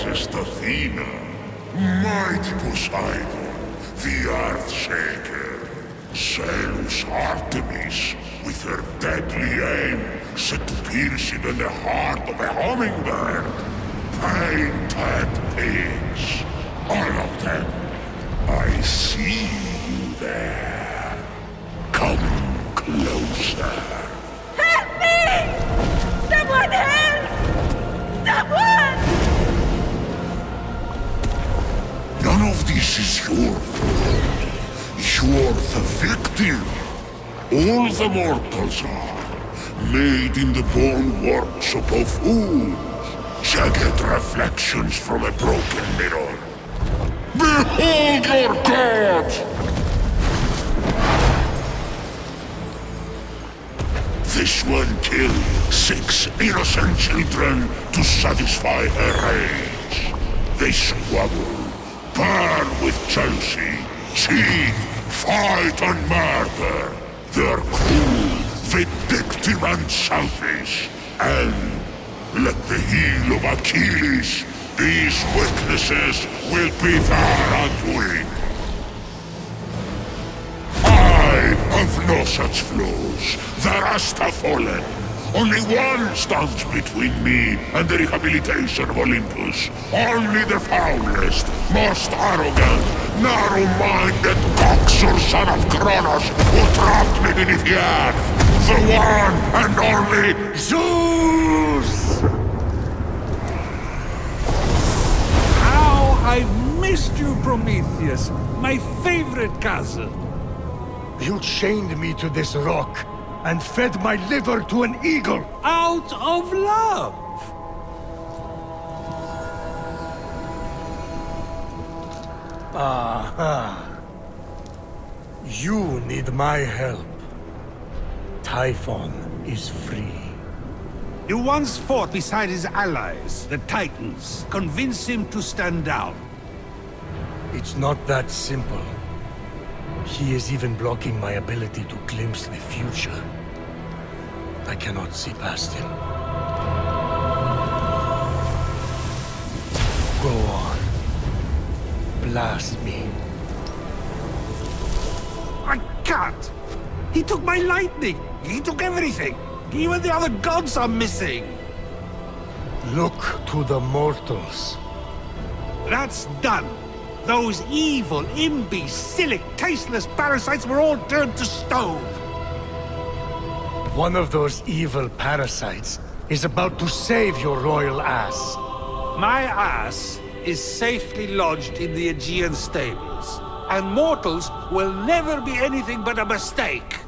wisest Athena, mighty Poseidon, the Earth-shaker, zealous Artemis, with her deadly aim set to pierce even the heart of a hummingbird, painted pigs, all of them. I see you there. Come closer. Help me! Someone help! Someone! None of this is your fault. You're the victim. All the mortals are, made in the bone workshop of fools, jagged reflections from a broken mirror. Behold your god! This one killed 6 innocent children to satisfy her rage. They squabble, burn with jealousy, cheat, fight and murder. They're cruel, vindictive and selfish. And, like the heel of Achilles, these witnesses will be their undoing. I have no such flaws. The rest have fallen. Only one stands between me and the rehabilitation of Olympus. Only the foulest, most arrogant, narrow-minded coxswain son of Kronos who trapped me beneath the earth. The one and only Zeus! How I've missed you, Prometheus, my favorite cousin. You chained me to this rock and fed my liver to an eagle. Out of love. Aha. You need my help. Typhon is free. You once fought beside his allies, the Titans. Convince him to stand down. It's not that simple. He is even blocking my ability to glimpse the future. I cannot see past him. Go on. Blast me. I can't. He took my lightning. He took everything. Even the other gods are missing. Look to the mortals. That's done. Those evil, imbecilic, tasteless parasites were all turned to stone. One of those evil parasites is about to save your royal ass. My ass is safely lodged in the Aegean stables, and mortals will never be anything but a mistake.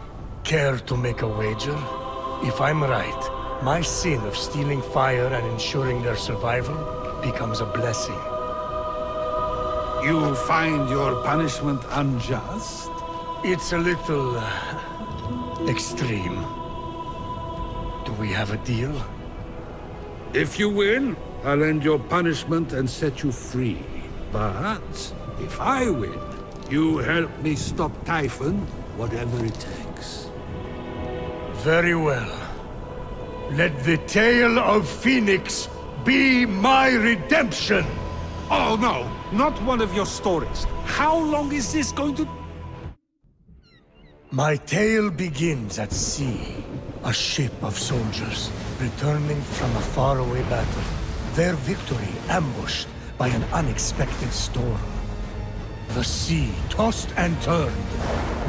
Care to make a wager? If I'm right, my sin of stealing fire and ensuring their survival becomes a blessing. You find your punishment unjust? It's a little... extreme. Do we have a deal? If you win, I'll end your punishment and set you free. But if I win, you help me stop Typhon, whatever it takes. Very well. Let the tale of Fenyx be my redemption! Oh no, not one of your stories. How long is this going to... My tale begins at sea. A ship of soldiers, returning from a faraway battle. Their victory ambushed by an unexpected storm. The sea tossed and turned.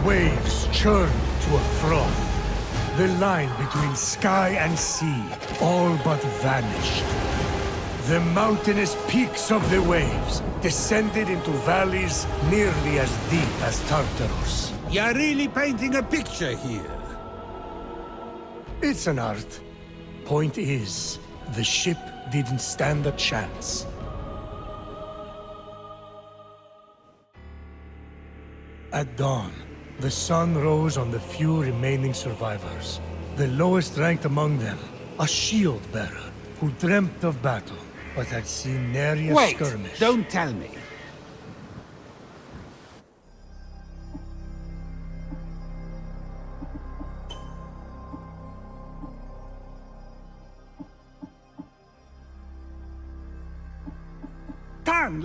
Waves churned to a froth. The line between sky and sea all but vanished. The mountainous peaks of the waves descended into valleys nearly as deep as Tartarus. You're really painting a picture here. It's an art. Point is, the ship didn't stand a chance. At dawn, the sun rose on the few remaining survivors. The lowest ranked among them, a shield bearer who dreamt of battle, but had seen nary a skirmish. Don't tell me.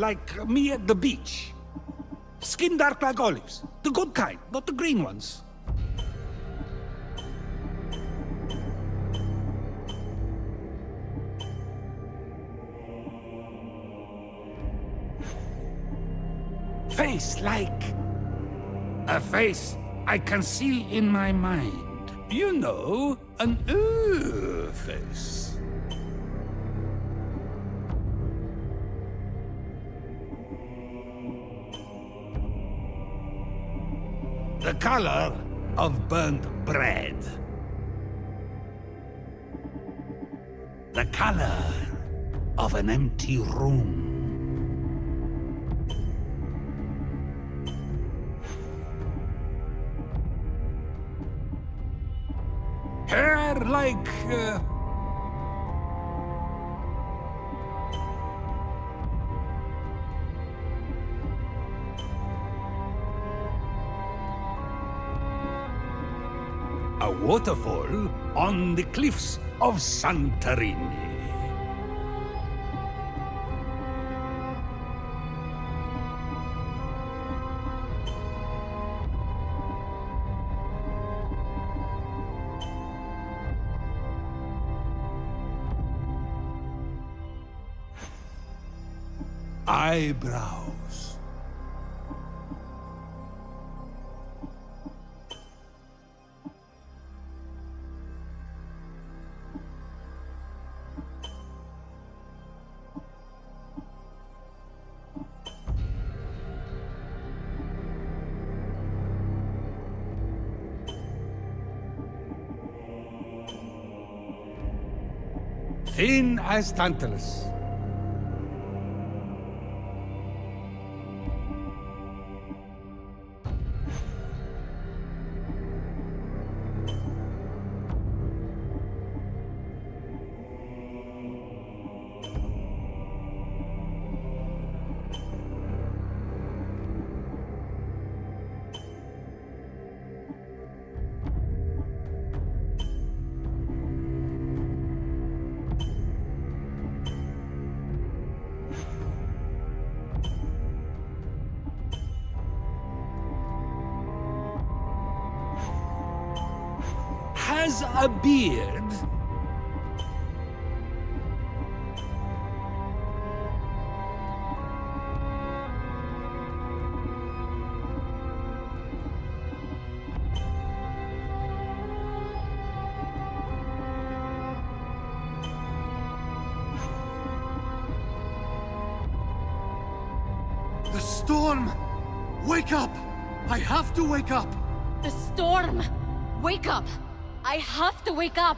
like me at the beach. Skin dark like olives. The good kind, not the green ones. Face like a face I can see in my mind. You know, an face. The color of burnt bread. The color of an empty room. Hair like... a waterfall on the cliffs of Santorini. Eyebrows. Thin as Tantalus. Has a beard. The storm! Wake up! I have to wake up! The storm! Wake up! I have to wake up!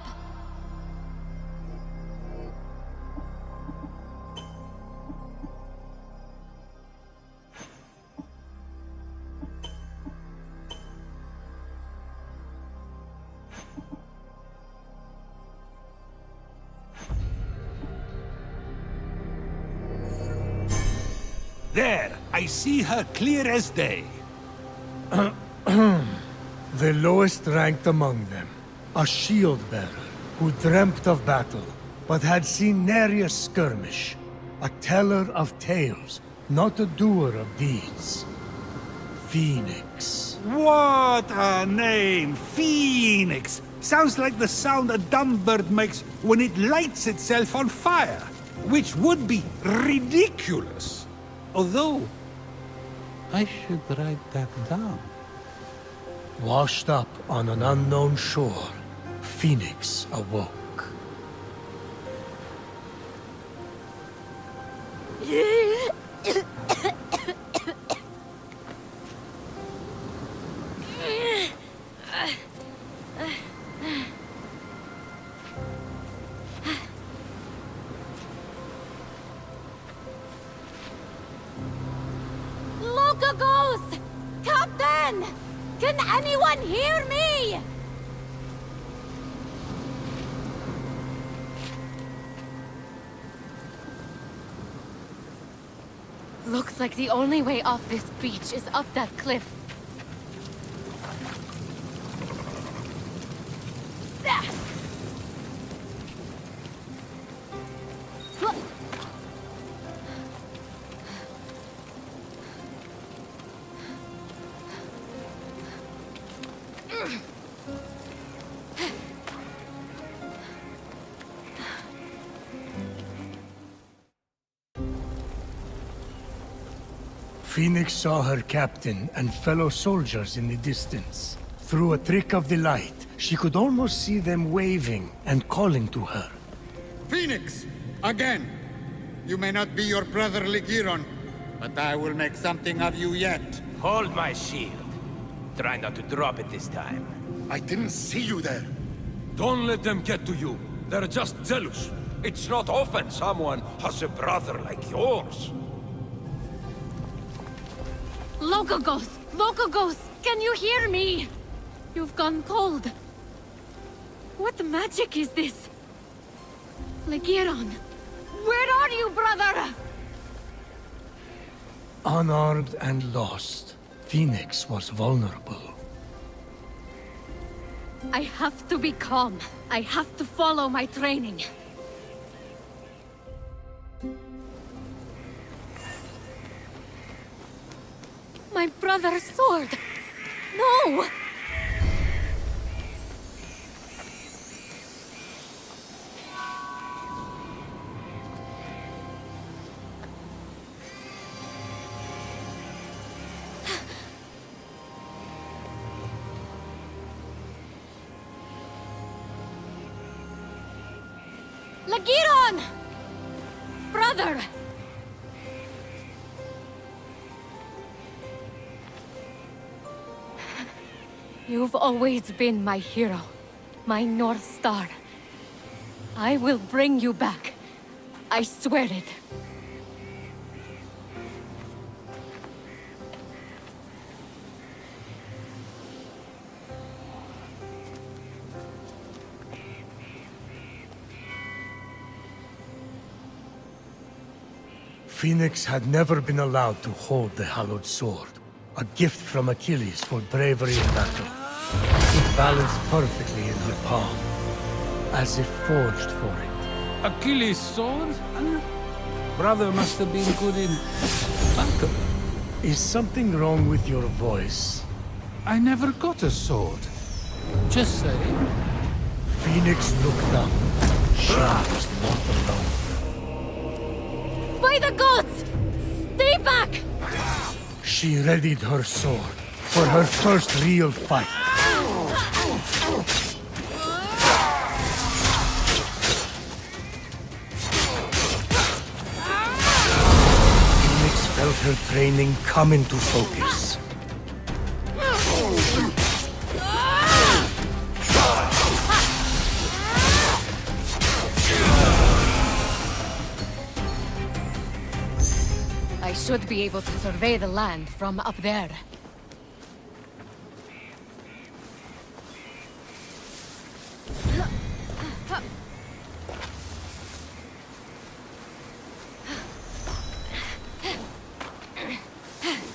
There, I see her clear as day. The lowest ranked among them, a shield bearer who dreamt of battle, but had seen nary a skirmish. A teller of tales, not a doer of deeds. Fenyx. What a name! Phoenix! Sounds like the sound a dumb bird makes when it lights itself on fire, which would be ridiculous. Although, I should write that down. Washed up on an unknown shore, Fenyx awoke. Look, a ghost! Captain! Can anyone hear me? Looks like the only way off this beach is up that cliff. Fenyx saw her captain and fellow soldiers in the distance. Through a trick of the light, she could almost see them waving and calling to her. Fenyx! Again! You may not be your brother Ligiron, but I will make something of you yet. Hold my shield. Try not to drop it this time. I didn't see you there. Don't let them get to you. They're just jealous. It's not often someone has a brother like yours. Locogos! Locogos! Can you hear me? You've gone cold. What magic is this? Legiron, where are you, brother? Unarmed and lost, Fenyx was vulnerable. I have to be calm. I have to follow my training. My brother's sword! No! Lagiron! Brother! You've always been my hero, my North Star. I will bring you back. I swear it. Fenyx had never been allowed to hold the hallowed sword, a gift from Achilles for bravery in battle. It balanced perfectly in her palm, as if forged for it. Achilles' sword? Huh? Brother must have been good in battle. Is something wrong with your voice? I never got a sword. Just saying. Fenyx looked up. She was not alone. By the gods! Stay back! She readied her sword for her first real fight. Fenyx felt her training come into focus. I should be able to survey the land from up there.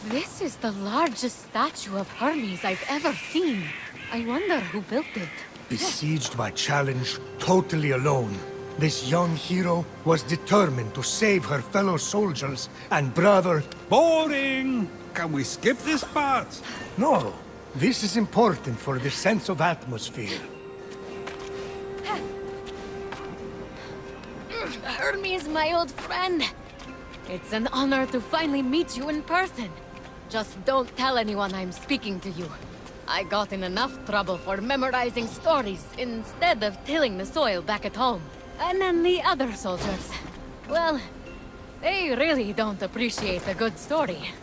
This is the largest statue of Hermes I've ever seen. I wonder who built it. Besieged by challenge, totally alone, this young hero was determined to save her fellow soldiers and brother. Boring! Can we skip this part? No, this is important for the sense of atmosphere. Hermes, my old friend. It's an honor to finally meet you in person. Just don't tell anyone I'm speaking to you. I got in enough trouble for memorizing stories instead of tilling the soil back at home. And then the other soldiers. Well, they really don't appreciate a good story.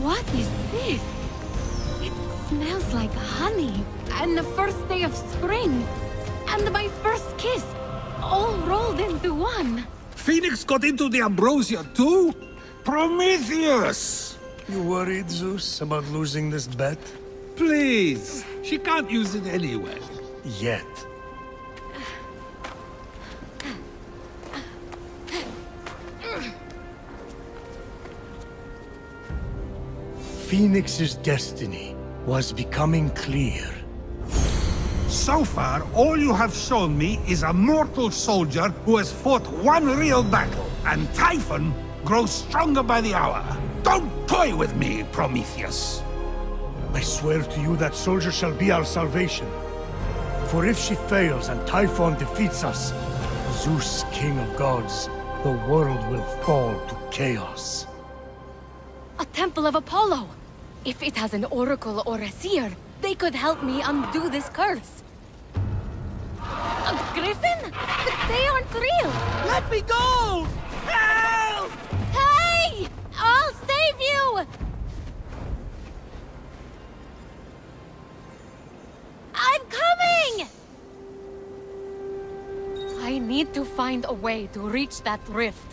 What is this? It smells like honey, and the first day of spring, and my first kiss, all rolled into one. Fenyx got into the ambrosia too? Prometheus! You worried, Zeus, about losing this bet? Please! She can't use it anyway. Yet. Fenyx's destiny was becoming clear. So far, all you have shown me is a mortal soldier who has fought one real battle, and Typhon grows stronger by the hour. Don't toy with me, Prometheus. I swear to you that soldier shall be our salvation. For if she fails and Typhon defeats us, Zeus, king of gods, the world will fall to chaos. A temple of Apollo! If it has an oracle or a seer, they could help me undo this curse. A griffin? But they aren't real! Let me go! Help! Hey! I'll save you! I'm coming! I need to find a way to reach that rift.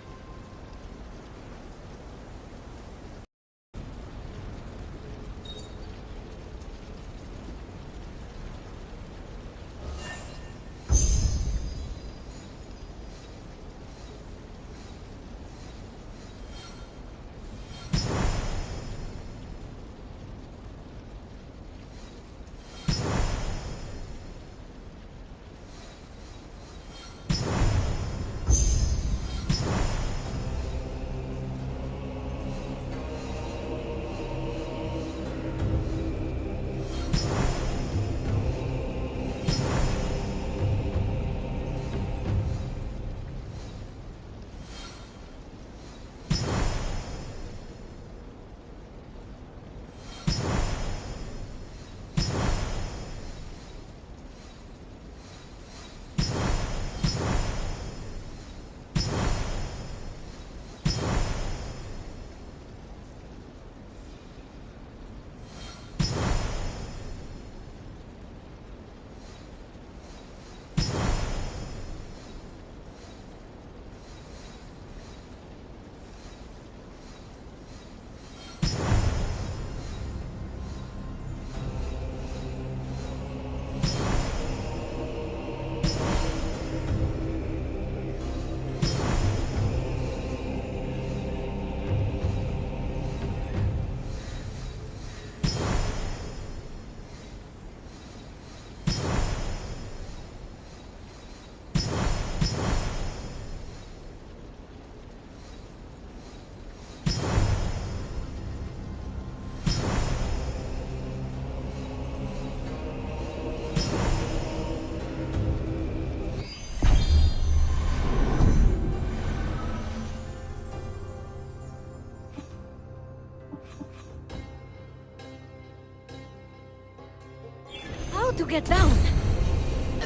How to get down?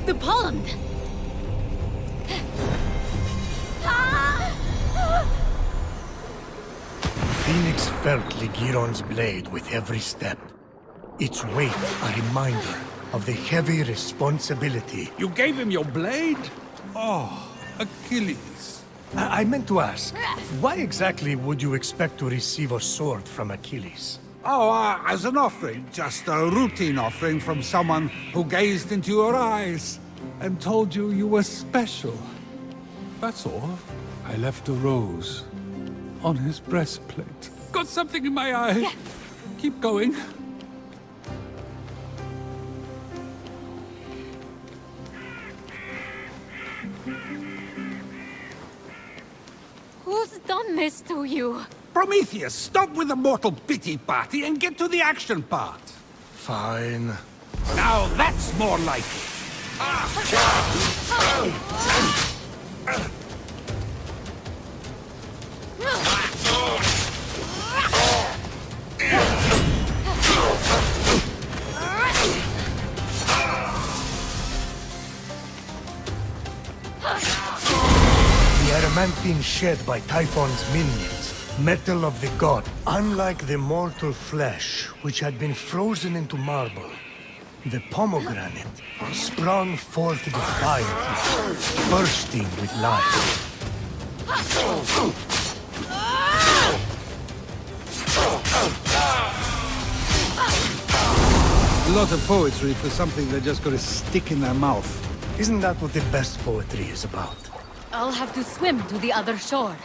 The pond! Fenyx felt Ligiron's blade with every step. Its weight a reminder of the heavy responsibility. You gave him your blade? Oh, Achilles. I meant to ask, why exactly would you expect to receive a sword from Achilles? Oh, as an offering. Just a routine offering from someone who gazed into your eyes and told you you were special. That's all. I left a rose on his breastplate. Got something in my eye. Yeah. Keep going. Who's done this to you? Prometheus, stop with the mortal pity party and get to the action part. Fine. Now that's more like it. The adamantine shed by Typhon's minions, metal of the god. Unlike the mortal flesh, which had been frozen into marble, the pomegranate sprung forth defiantly, bursting with life. A lot of poetry for something they're just gonna stick in their mouth. Isn't that what the best poetry is about? I'll have to swim to the other shore.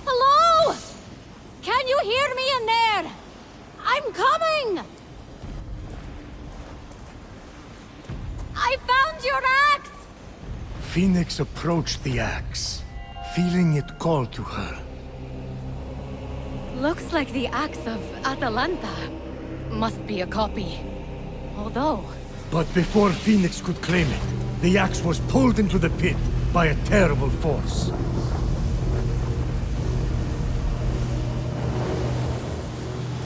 Hello? Can you hear me in there? I'm coming! I found your axe! Fenyx approached the axe, feeling it call to her. Looks like the axe of Atalanta. Must be a copy. Although... But before Fenyx could claim it, the axe was pulled into the pit by a terrible force.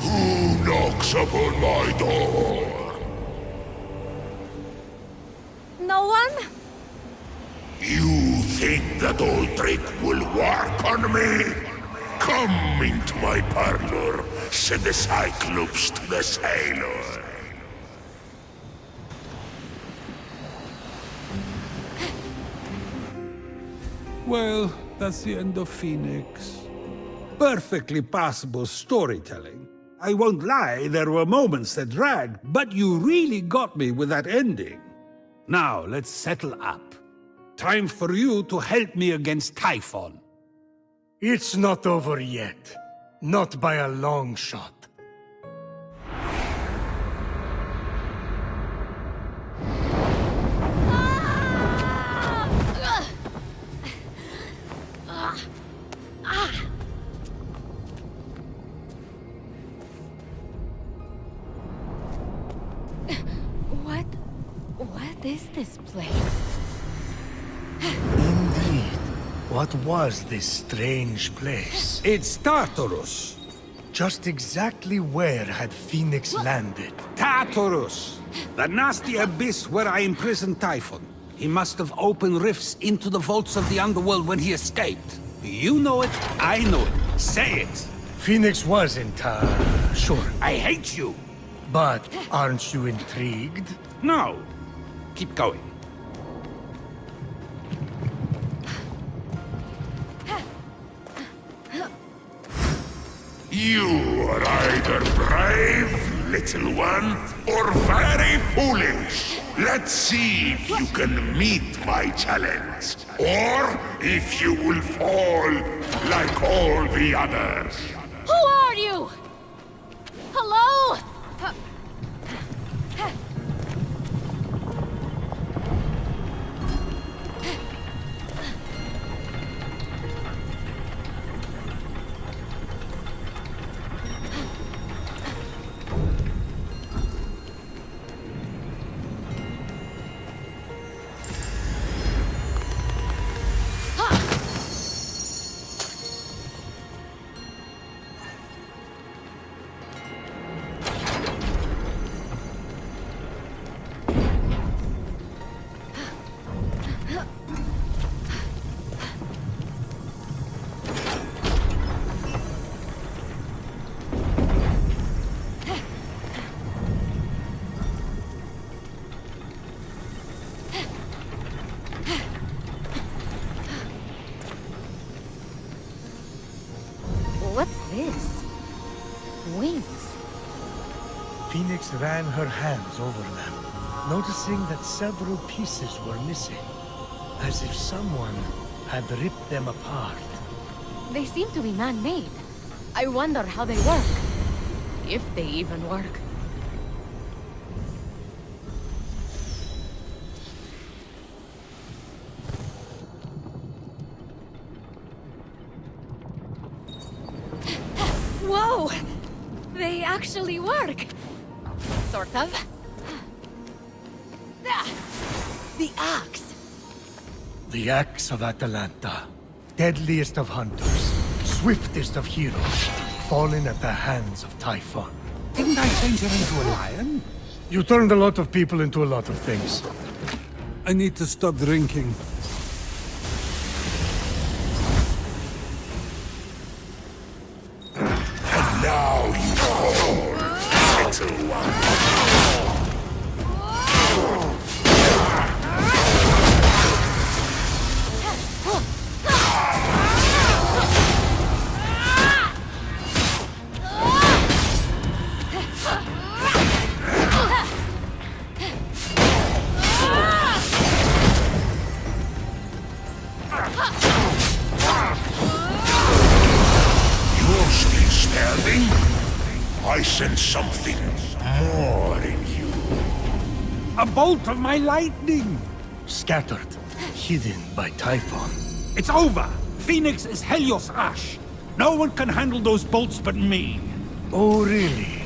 Who knocks upon my door? No one? You think that old trick will work on me? Come into my parlor, said the Cyclops to the sailor. Well, that's the end of Fenyx. Perfectly passable storytelling. I won't lie, there were moments that dragged, but you really got me with that ending. Now, let's settle up. Time for you to help me against Typhon. It's not over yet. Not by a long shot. What is this place? Indeed. What was this strange place? It's Tartarus. Just exactly where had Fenyx landed? Tartarus! The nasty abyss where I imprisoned Typhon. He must have opened rifts into the vaults of the underworld when he escaped. You know it, I know it. Say it! Fenyx wasn't, sure. I hate you! But aren't you intrigued? No. Keep going. You are either brave, little one, or very foolish. Let's see if you can meet my challenge, or if you will fall like all the others. Who are you? Hello? What's this? Wings. Fenyx ran her hands over them, noticing that several pieces were missing, as if someone had ripped them apart. They seem to be man-made. I wonder how they work. If they even work. Whoa! They actually work! Sort of. The axe! The axe of Atalanta, deadliest of hunters, swiftest of heroes, fallen at the hands of Typhon. Didn't I change her into a lion? You turned a lot of people into a lot of things. I need to stop drinking. little one. You're still standing? I sense something more in you. A bolt of my lightning! Scattered, hidden by Typhon. It's over! Fenyx is Helios Ash! No one can handle those bolts but me! Oh, really?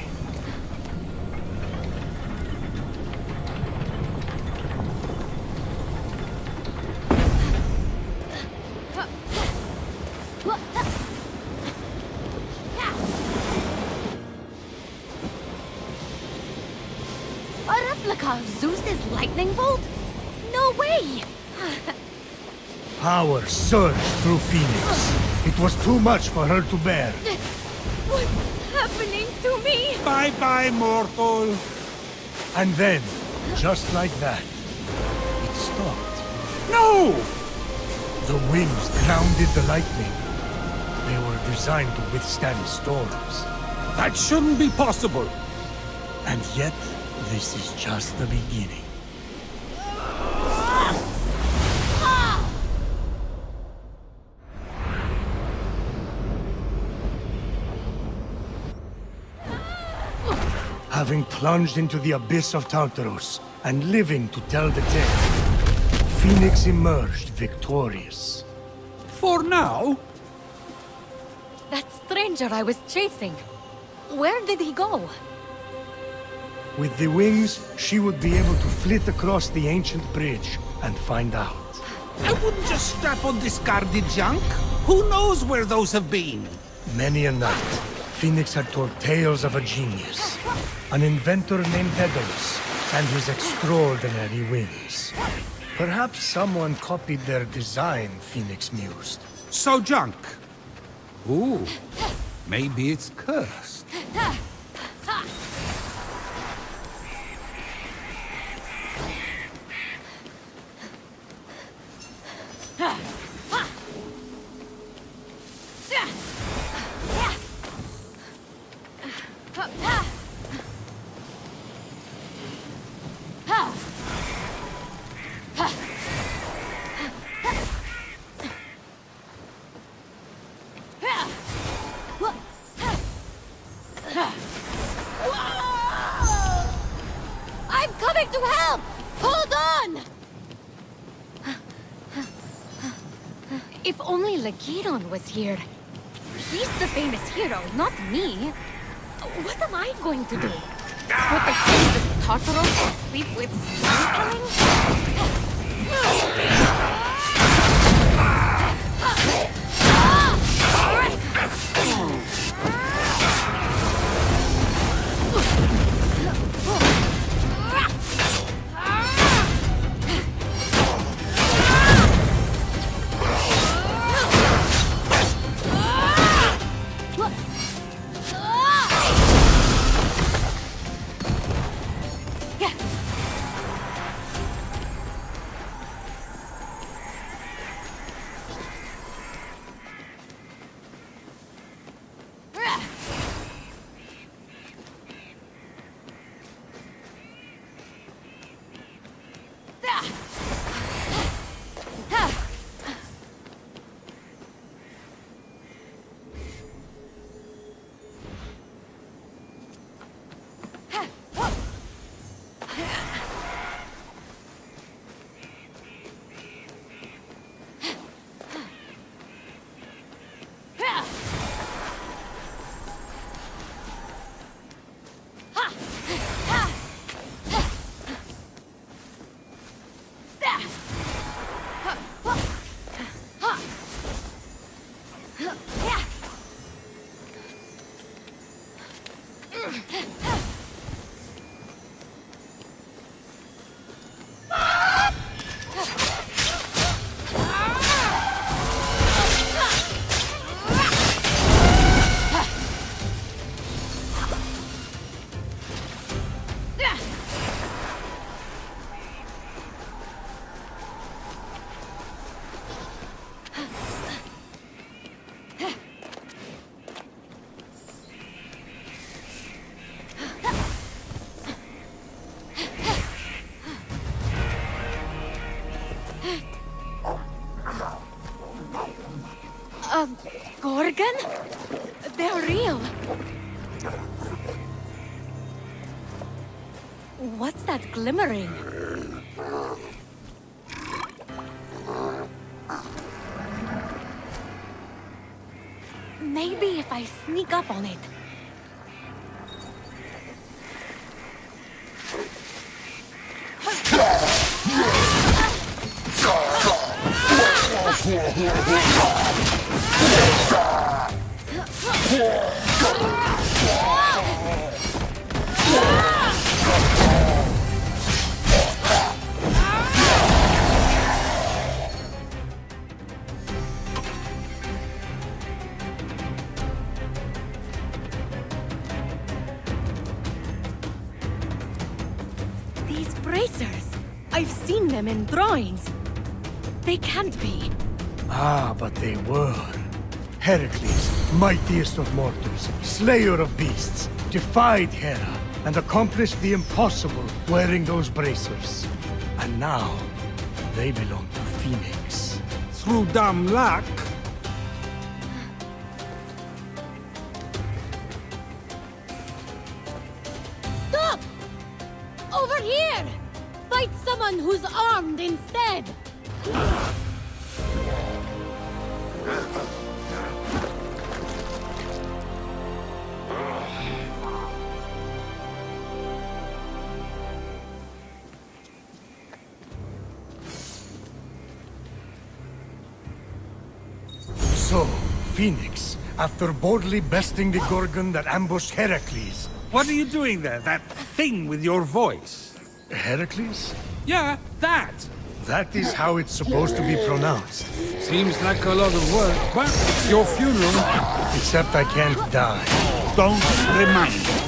A replica of Zeus's lightning bolt? No way! Power surged through Fenyx. It was too much for her to bear. What's happening to me? Bye-bye, mortal! And then, just like that, it stopped. No! The wings grounded the lightning. They were designed to withstand storms. That shouldn't be possible! And yet, this is just the beginning. Having plunged into the abyss of Tartarus and living to tell the tale, Fenyx emerged victorious. For now? That stranger I was chasing. Where did he go? With the wings, she would be able to flit across the ancient bridge and find out. I wouldn't just strap on discarded junk. Who knows where those have been? Many a night, Fenyx had told tales of a genius, an inventor named Daedalus, and his extraordinary wings. Perhaps someone copied their design, Fenyx mused. So junk. Ooh, maybe it's cursed. I'm coming to help! Hold on! If only Lagiron was here. He's the famous hero, not me. What am I going to do? Put the kings of Tartarus to sleep with storytelling? What's that glimmering? Maybe if I sneak up on it. These bracers! I've seen them in drawings. They can't be. Ah, but they were. Heracles, mightiest of mortals, slayer of beasts, defied Hera and accomplished the impossible wearing those bracers. And now, they belong to Fenyx. Through dumb luck. Stop! Over here! Fight someone who's armed instead! So, Fenyx, after boldly besting the Gorgon that ambushed Heracles. What are you doing there? That thing with your voice? Heracles? Yeah, that. That is how it's supposed to be pronounced. Seems like a lot of work, but it's your funeral. Except I can't die. Don't remind me.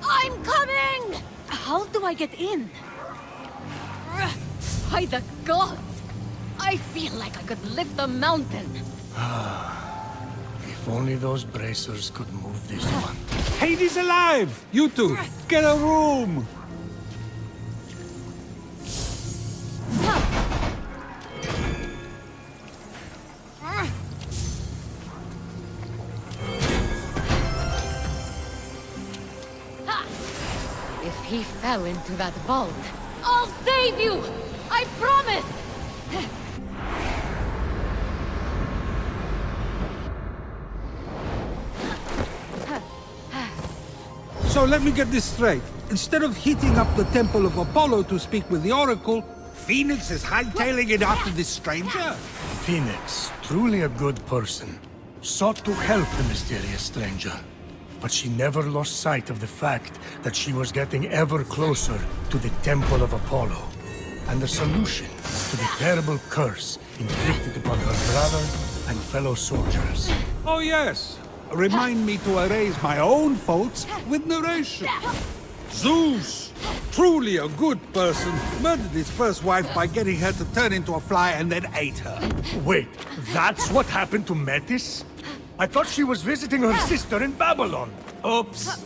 I'm coming! How do I get in? By the gods! I feel like I could lift a mountain. If only those bracers could move this one. Hades alive! You two, get a room! If he fell into that vault, I'll save you! I promise! So let me get this straight. Instead of heating up the temple of Apollo to speak with the oracle, Fenyx is hightailing it after this stranger? Fenyx, truly a good person, sought to help the mysterious stranger. But she never lost sight of the fact that she was getting ever closer to the Temple of Apollo, and the solution to the terrible curse inflicted upon her brother and fellow soldiers. Oh yes. Remind me to erase my own faults with narration. Zeus, truly a good person, murdered his first wife by getting her to turn into a fly and then ate her. Wait, that's what happened to Metis? I thought she was visiting her sister in Babylon. Oops.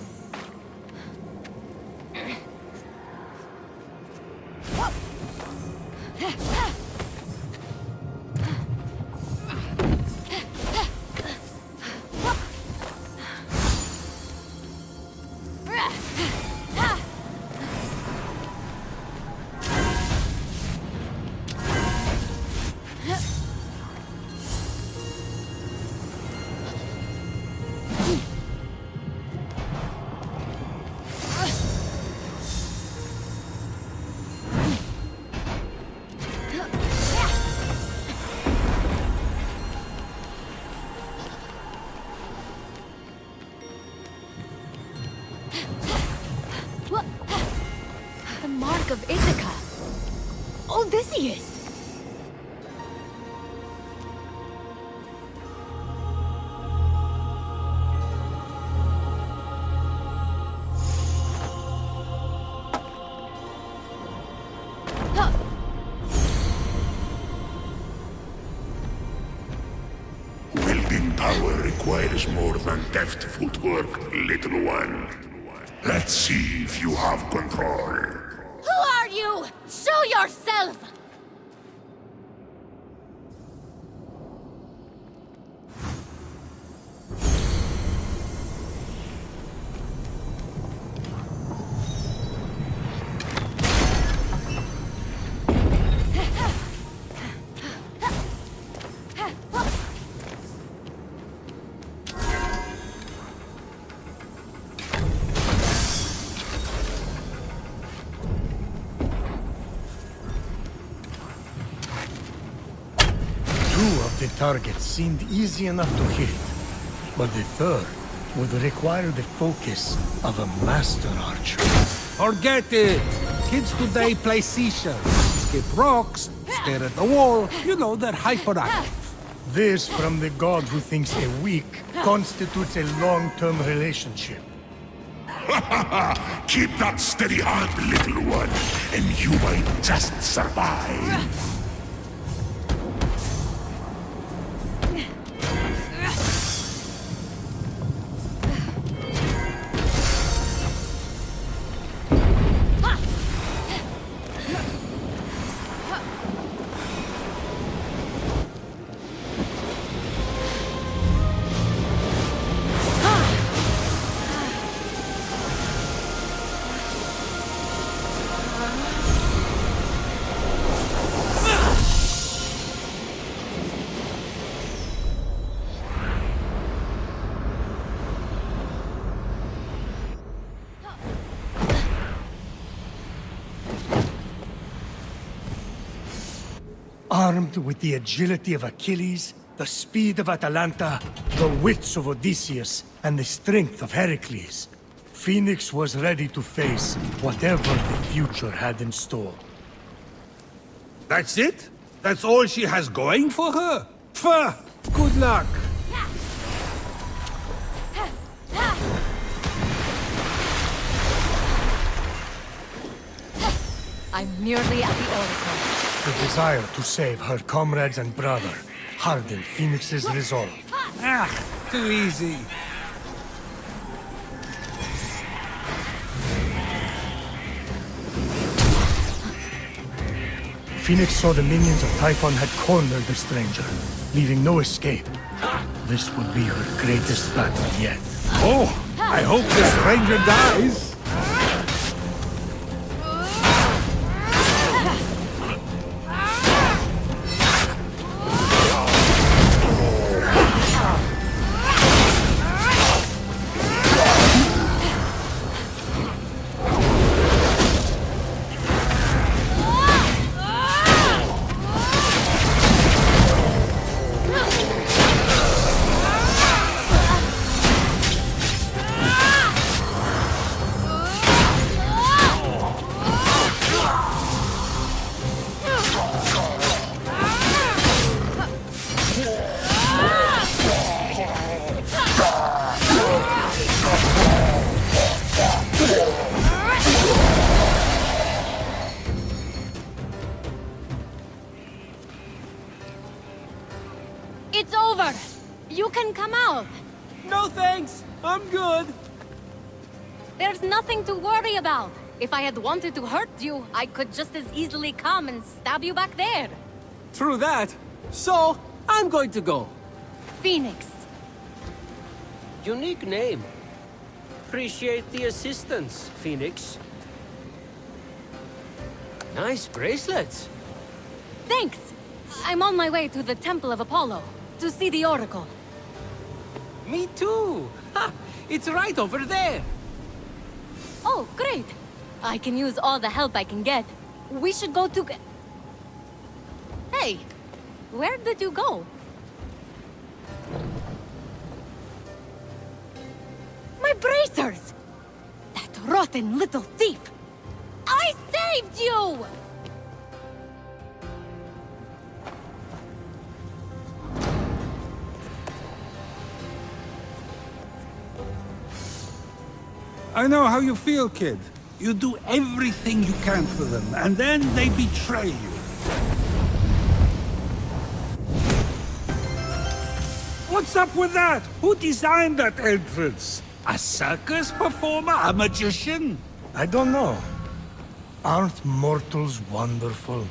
speak of Ithaca. Odysseus! Wielding power requires more than deft footwork, little one. Let's see if you have control. Who are you? Show yourself! Two of the targets seemed easy enough to hit, but the third would require the focus of a master archer. Forget it! Kids today play seashells, skip rocks, stare at the wall. You know, they're hyperactive. This from the god who thinks a week constitutes a long-term relationship. Keep that steady hand, little one, and you might just survive. Armed with the agility of Achilles, the speed of Atalanta, the wits of Odysseus, and the strength of Heracles, Fenyx was ready to face whatever the future had in store. That's it? That's all she has going for her? Pfft! Good luck! I'm nearly at the Oracle. The desire to save her comrades and brother hardened Fenyx's resolve. Ah, too easy. Fenyx saw the minions of Typhon had cornered the stranger, leaving no escape. This would be her greatest battle yet. Oh, I hope the stranger dies. It's over! You can come out! No thanks, I'm good. There's nothing to worry about. If I had wanted to hurt you, I could just as easily come and stab you back there. True that. So, I'm going to go. Fenyx. Unique name. Appreciate the assistance, Fenyx. Nice bracelets. Thanks! I'm on my way to the Temple of Apollo, to see the Oracle. Me too. Ha! It's right over there. Oh, great! I can use all the help I can get. We should go to... Hey! Where did you go? My bracers! That rotten little thief! I say! saved you! I know how you feel, kid. You do everything you can for them, and then they betray you. What's up with that? Who designed that entrance? A circus performer? A magician? I don't know. Aren't mortals wonderful?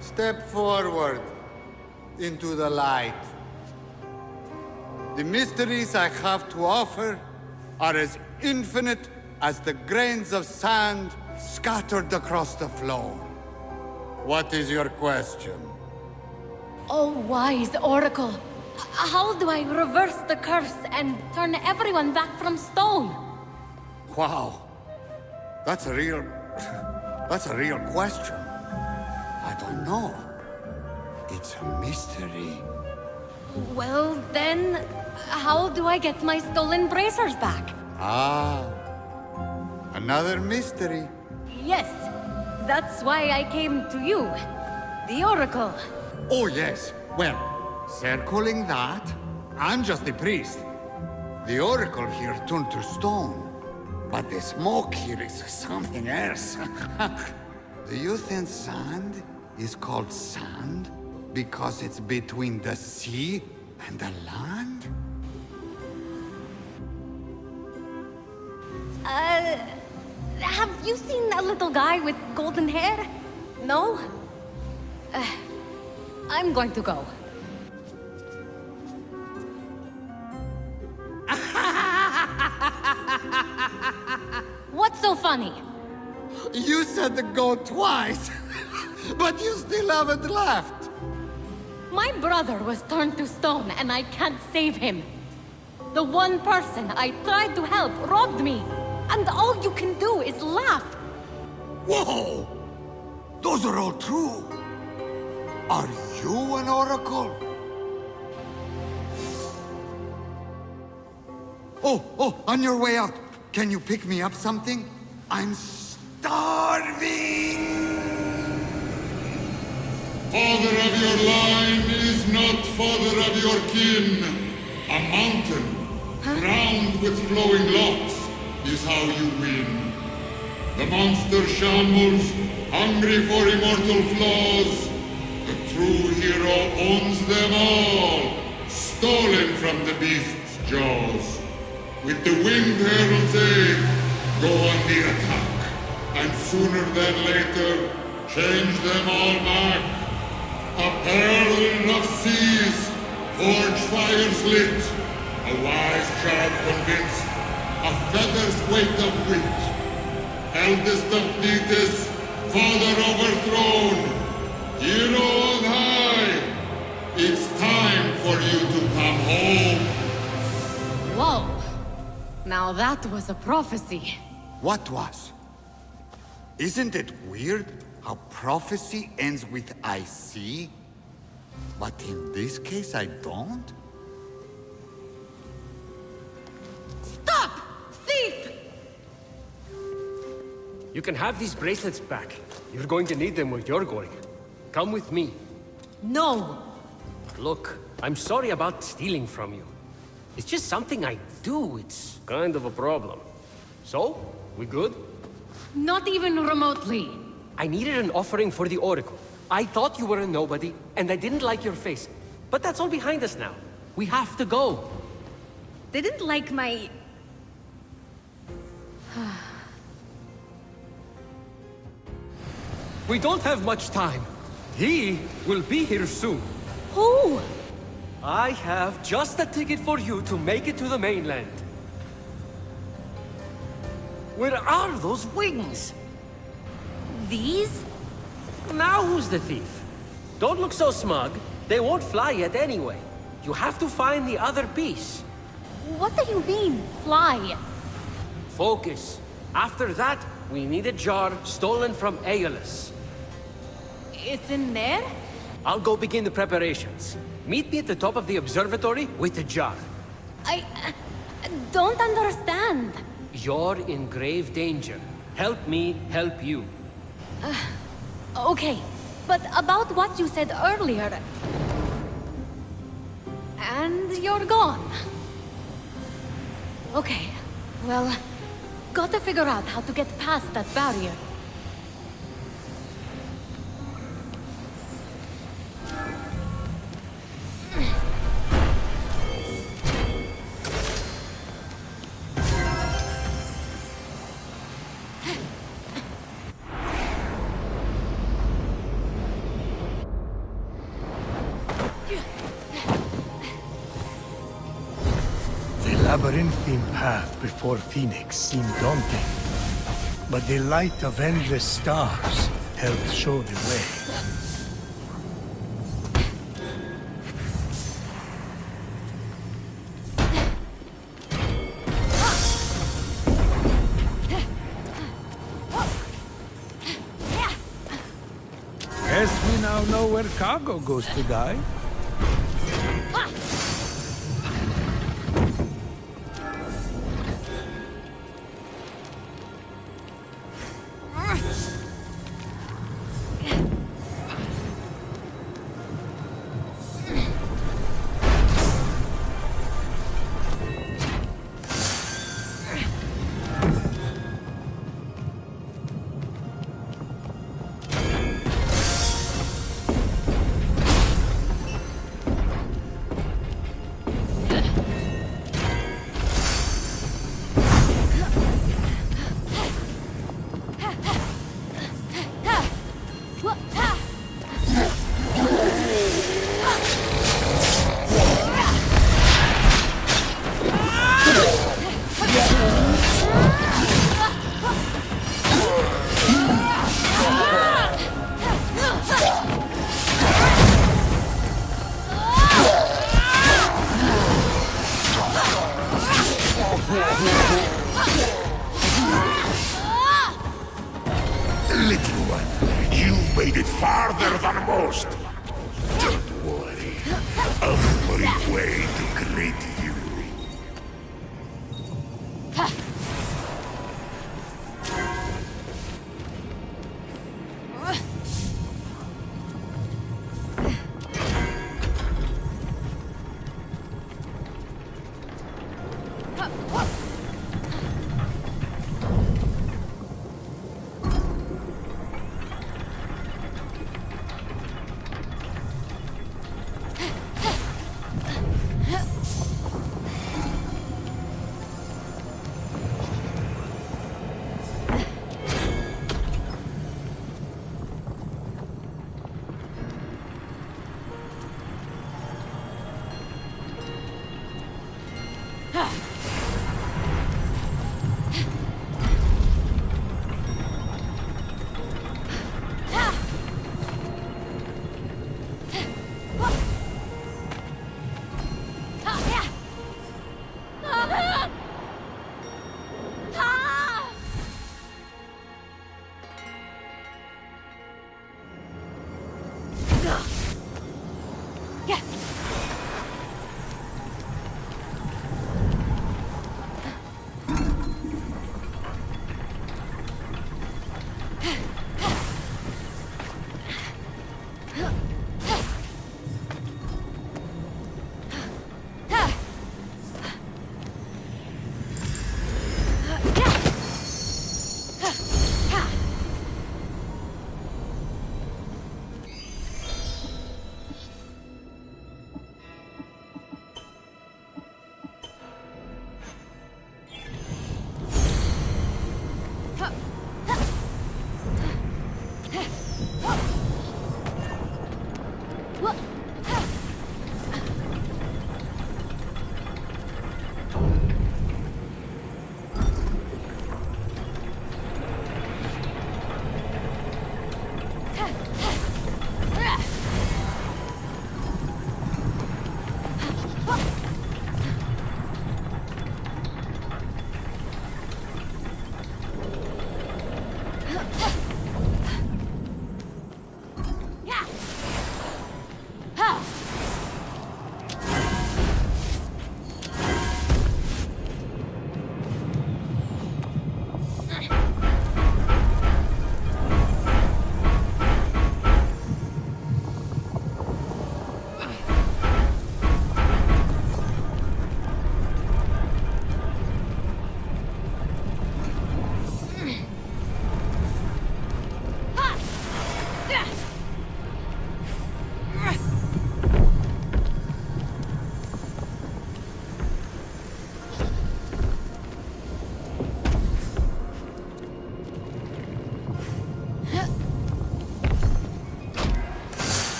Step forward into the light. The mysteries I have to offer are as infinite as the grains of sand scattered across the floor. What is your question? Oh, wise oracle. How do I reverse the curse and turn everyone back from stone? Wow. That's a real question. I don't know. It's a mystery. Well, then, how do I get my stolen bracers back? Ah. Another mystery. Yes, that's why I came to you, the oracle. Oh, yes. Well, circling that, I'm just the priest. The oracle here turned to stone. But the smoke here is something else. Do you think sand is called sand because it's between the sea and the land? Have you seen a little guy with golden hair? No? I'm going to go. What's so funny? You said to go twice, but you still haven't left. My brother was turned to stone and I can't save him. The one person I tried to help robbed me, and all you can do is laugh. Whoa! Those are all true. Are you an oracle? Oh, on your way out, can you pick me up something? I'm starving! Father of your line is not father of your kin. A mountain, crowned with flowing locks, is how you win. The monster shambles, hungry for immortal flaws. The true hero owns them all, stolen from the beast's jaws. With the winged herald's aid, go on the attack, and sooner than later, change them all back. A pearl in rough seas, forge fires lit, a wise child convinced, a feather's weight of wit. Eldest of Thetis, father overthrown, hero on high, it's time for you to come home. Whoa. Now that was a prophecy. What was? Isn't it weird how prophecy ends with I see? But in this case, I don't? Stop! Thief! You can have these bracelets back. You're going to need them where you're going. Come with me. No! Look, I'm sorry about stealing from you. It's just something I do. It's kind of a problem. So, we good? Not even remotely. I needed an offering for the Oracle. I thought you were a nobody, and I didn't like your face. But that's all behind us now. We have to go. Didn't like my... We don't have much time. He will be here soon. Who? I have just a ticket for you to make it to the mainland. Where are those wings? These? Now who's the thief? Don't look so smug. They won't fly yet anyway. You have to find the other piece. What do you mean, fly? Focus. After that, we need a jar stolen from Aeolus. It's in there? I'll go begin the preparations. Meet me at the top of the observatory with a jar. I don't understand. You're in grave danger. Help me help you. Okay, but about what you said earlier... And you're gone. Okay, well, gotta figure out how to get past that barrier. The labyrinthine path before Fenyx seemed daunting, but the light of endless stars helped show the way. Guess we now know where cargo goes to die. Little one, you've made it farther than most. Don't worry, I'm on my way to greet you.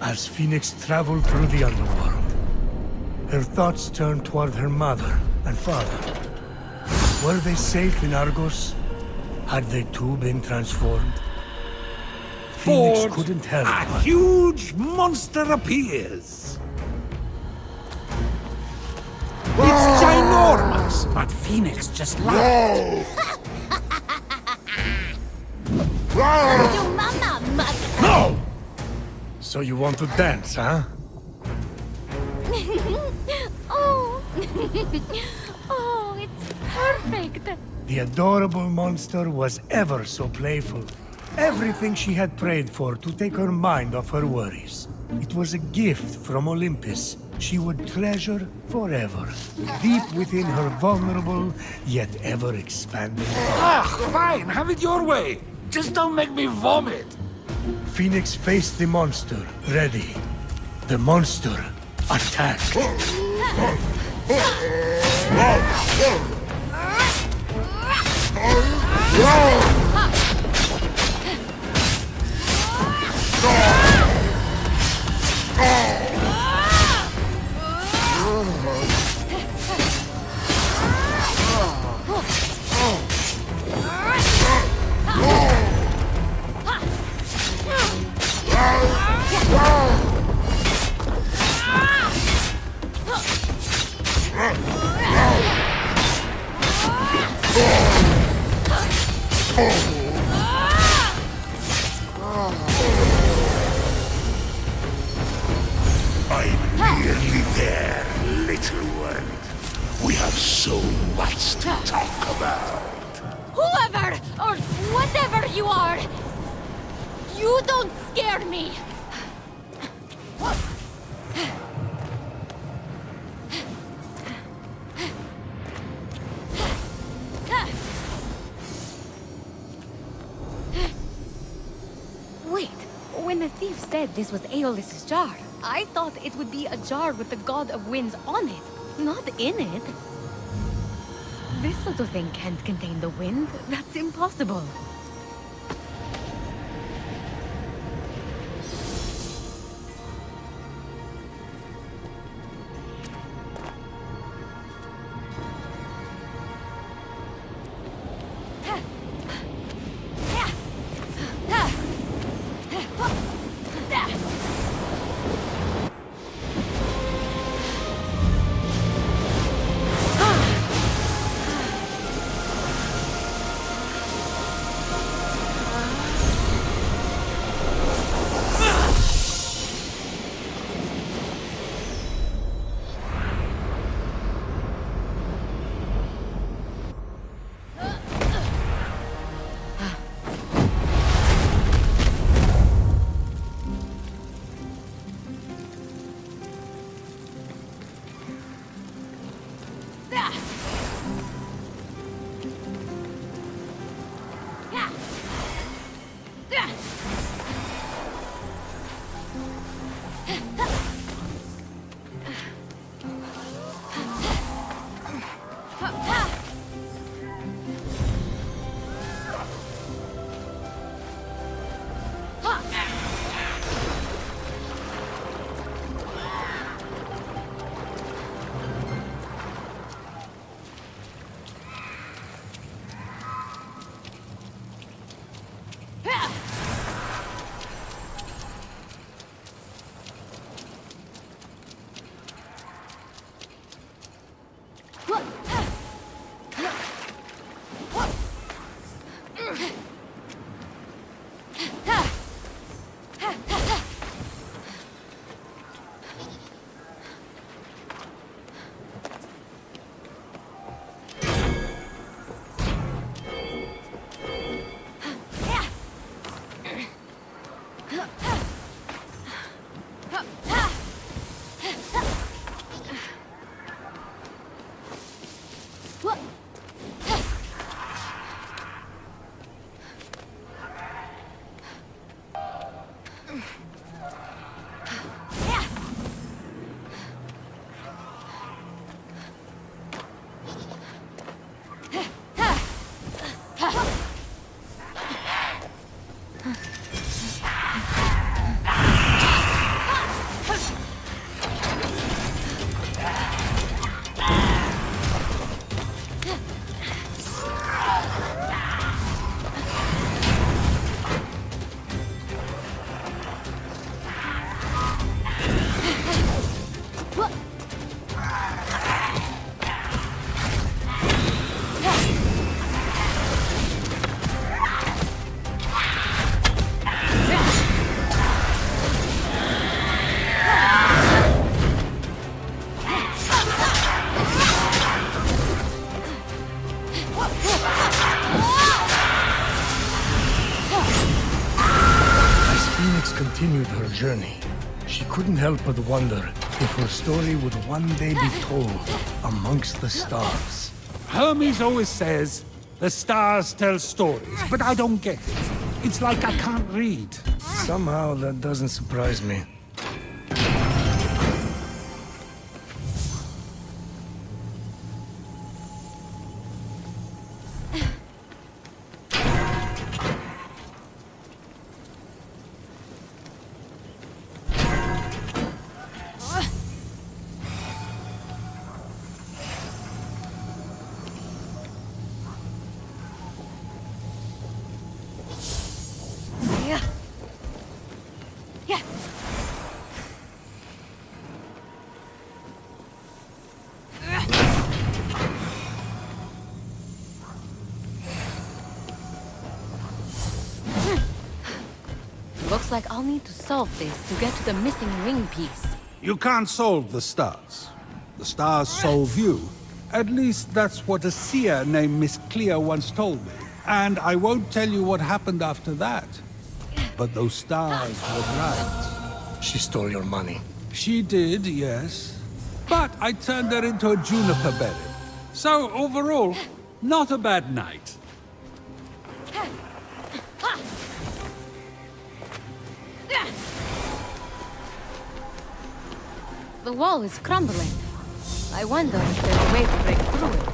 As Fenyx traveled through the underworld, her thoughts turned toward her mother and father. Were they safe in Argos? Had they too been transformed? Fenyx Ford, couldn't help a but... huge monster appears. It's ginormous, but Fenyx just laughed. Your mama must... No! So you want to dance, huh? Oh. Oh, it's perfect. The adorable monster was ever so playful. Everything she had prayed for to take her mind off her worries. It was a gift from Olympus she would treasure forever, deep within her vulnerable yet ever-expanding heart. Ah, fine, have it your way. Just don't make me vomit. Fenyx faced the monster, ready. The monster attacked. I'm nearly there, little one. We have so much to talk about. Whoever or whatever you are, you don't scare me. Wait, when the thief said this was Aeolus's jar, I thought it would be a jar with the god of winds on it, not in it. This little thing can't contain the wind. That's impossible. continued her journey, she couldn't help but wonder if her story would one day be told amongst the stars. Hermes always says, the stars tell stories, but I don't get it. It's like I can't read. Somehow that doesn't surprise me. Looks like I'll need to solve this to get to the missing wing piece. You can't solve the stars. The stars solve you. At least that's what a seer named Miss Clea once told me. And I won't tell you what happened after that. But those stars were right. She stole your money. She did, yes. But I turned her into a juniper berry. So overall, not a bad night. The wall is crumbling. I wonder if there's a way to break through it.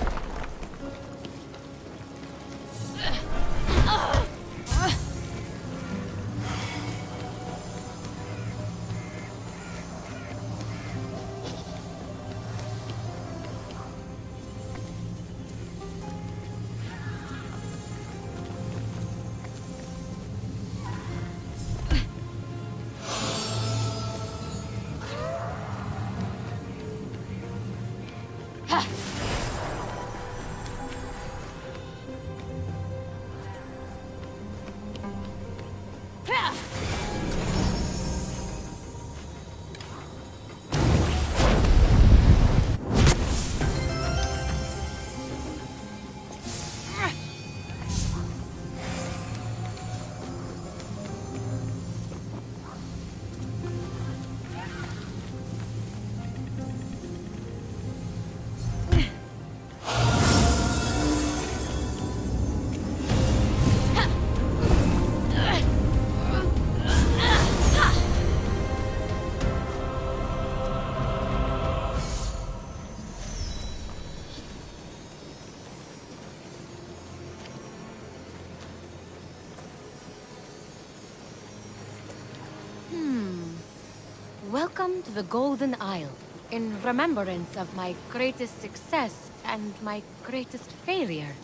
Welcome to the Golden Isle, in remembrance of my greatest success and my greatest failure.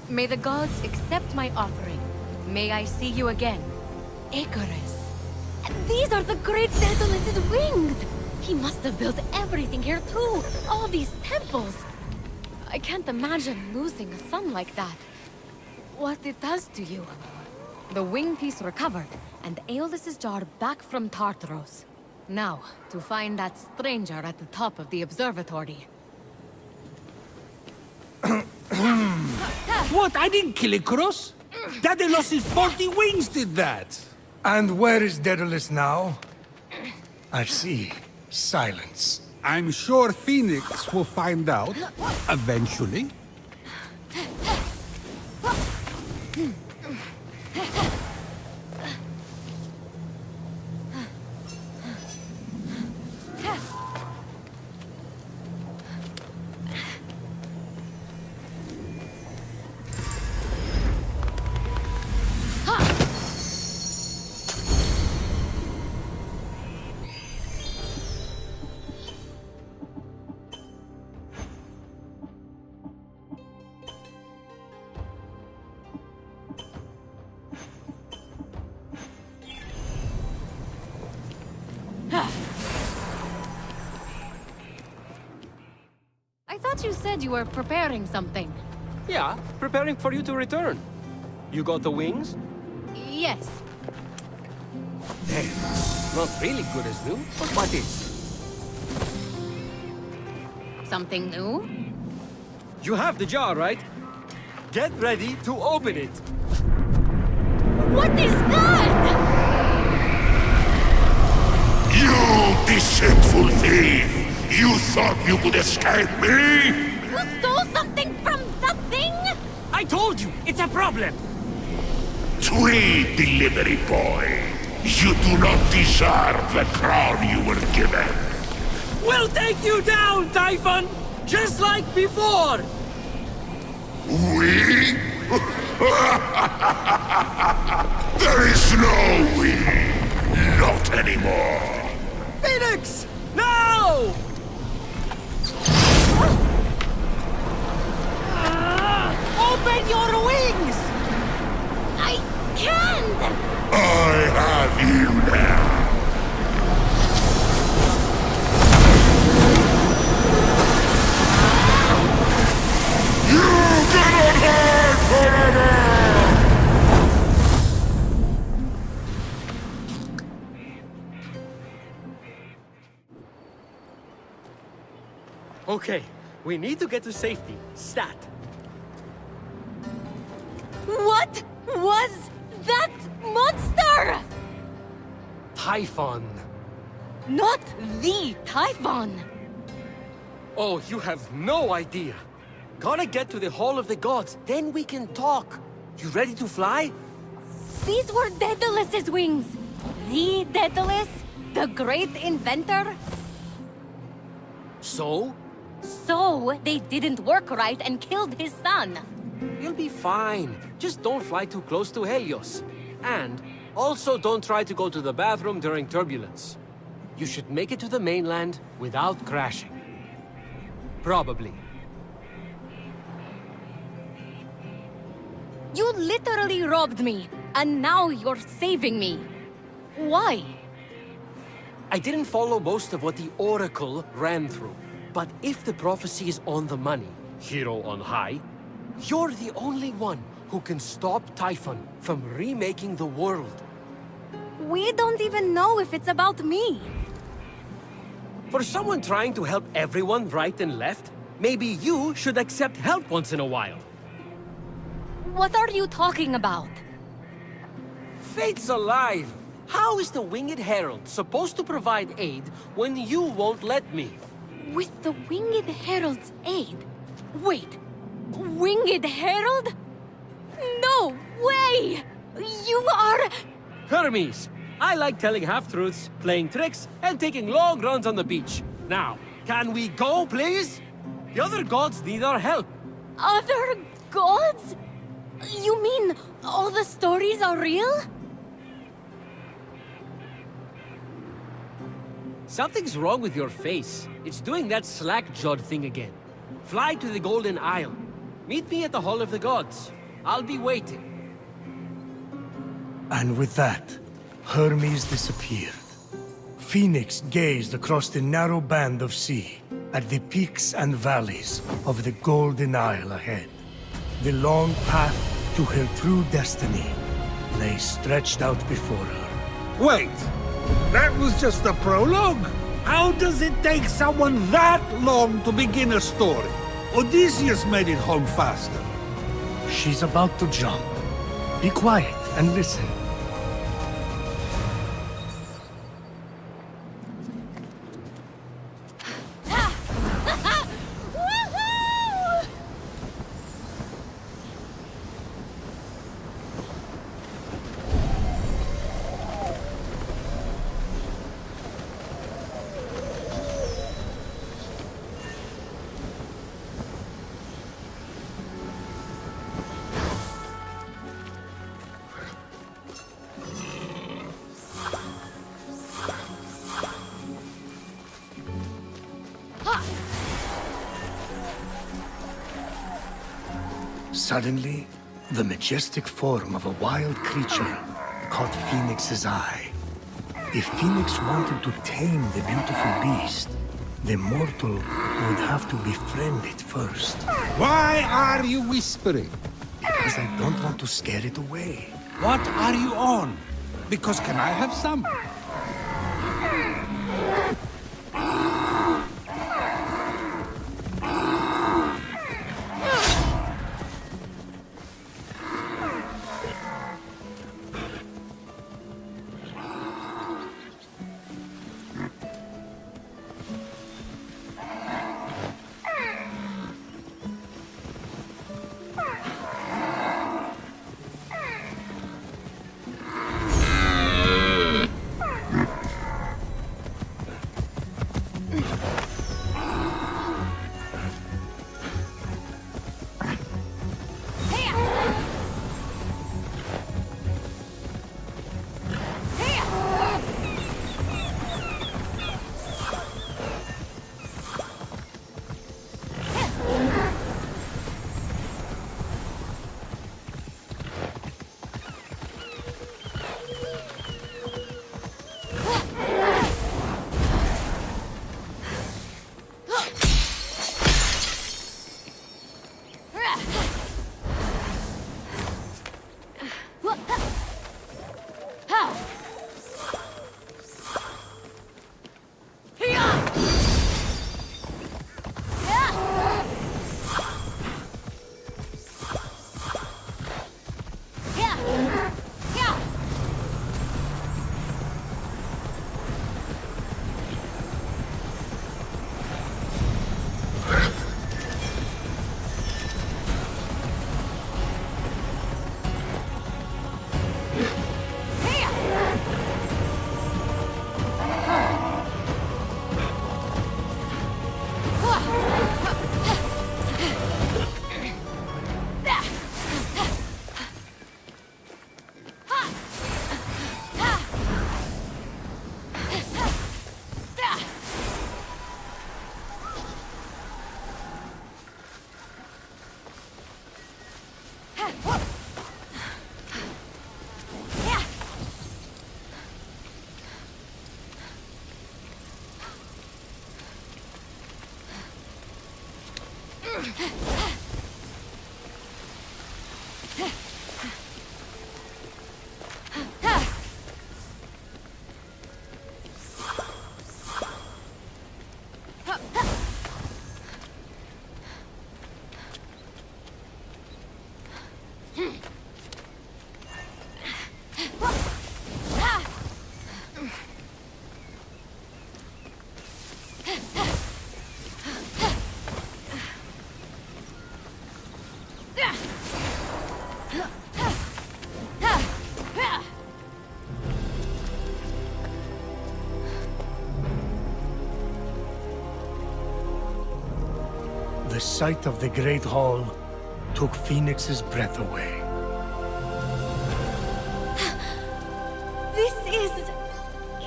May the gods accept my offering. May I see you again. Icarus. These are the great Daedalus's wings! He must have built everything here too! All these temples! I can't imagine losing a son like that. What it does to you. The wing piece recovered, and Aeolus's jar back from Tartaros. Now, to find that stranger at the top of the observatory. What? I didn't kill Icarus! Daedalus' 40 wings did that! And where is Daedalus now? I see. Silence. I'm sure Fenyx will find out, eventually. I thought you said you were preparing something. Yeah, preparing for you to return. You got the wings? Yes. Not really good as new, but what is? Something new? You have the jar, right? Get ready to open it. What is that? You deceitful thief! You thought you could escape me? You stole something from the thing? I told you, it's a problem! Tweet delivery boy! You do not deserve the crown you were given! We'll take you down, Typhon! Just like before! We? There is no we! Not anymore! Fenyx! No! Open your wings! I can't! I have you now! You cannot hide forever! Okay, we need to get to safety. Stat. What was that monster? Typhon. Not the Typhon. Oh, you have no idea. Gotta get to the Hall of the Gods, then we can talk. You ready to fly? These were Daedalus's wings. The Daedalus, the great inventor. So? So they didn't work right and killed his son. You'll be fine. Just don't fly too close to Helios. And also don't try to go to the bathroom during turbulence. You should make it to the mainland without crashing. Probably. You literally robbed me, and now you're saving me. Why? I didn't follow most of what the Oracle ran through. But if the prophecy is on the money, hero on high, you're the only one who can stop Typhon from remaking the world. We don't even know if it's about me. For someone trying to help everyone right and left, maybe you should accept help once in a while. What are you talking about? Fate's alive! How is the Winged Herald supposed to provide aid when you won't let me? With the Winged Herald's aid? Wait, Winged Herald? No way! You are... Hermes! I like telling half-truths, playing tricks, and taking long runs on the beach. Now, can we go, please? The other gods need our help. Other gods? You mean all the stories are real? Something's wrong with your face. It's doing that slack-jawed thing again. Fly to the Golden Isle. Meet me at the Hall of the Gods. I'll be waiting. And with that, Hermes disappeared. Phoenix gazed across the narrow band of sea at the peaks and valleys of the Golden Isle ahead. The long path to her true destiny lay stretched out before her. Wait! That was just the prologue? How does it take someone that long to begin a story? Odysseus made it home faster. She's about to jump. Be quiet and listen. Woohoo! Suddenly, the majestic form of a wild creature caught Phoenix's eye. If Phoenix wanted to tame the beautiful beast, the mortal would have to befriend it first. Why are you whispering? Because I don't want to scare it away. What are you on? Because can I have some? The sight of the Great Hall took Fenyx's breath away. This is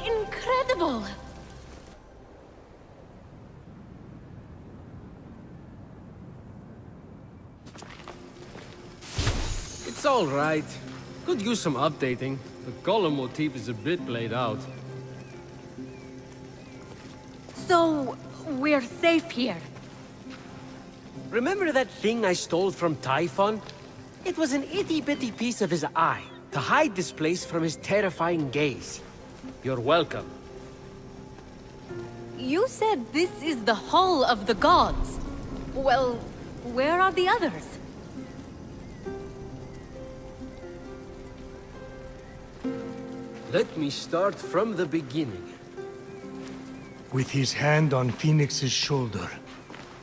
incredible. It's all right. Could use some updating. The column motif is a bit played out. So, we're safe here. Remember that thing I stole from Typhon? It was an itty-bitty piece of his eye, to hide this place from his terrifying gaze. You're welcome. You said this is the Hall of the Gods. Well, where are the others? Let me start from the beginning. With his hand on Fenyx's shoulder,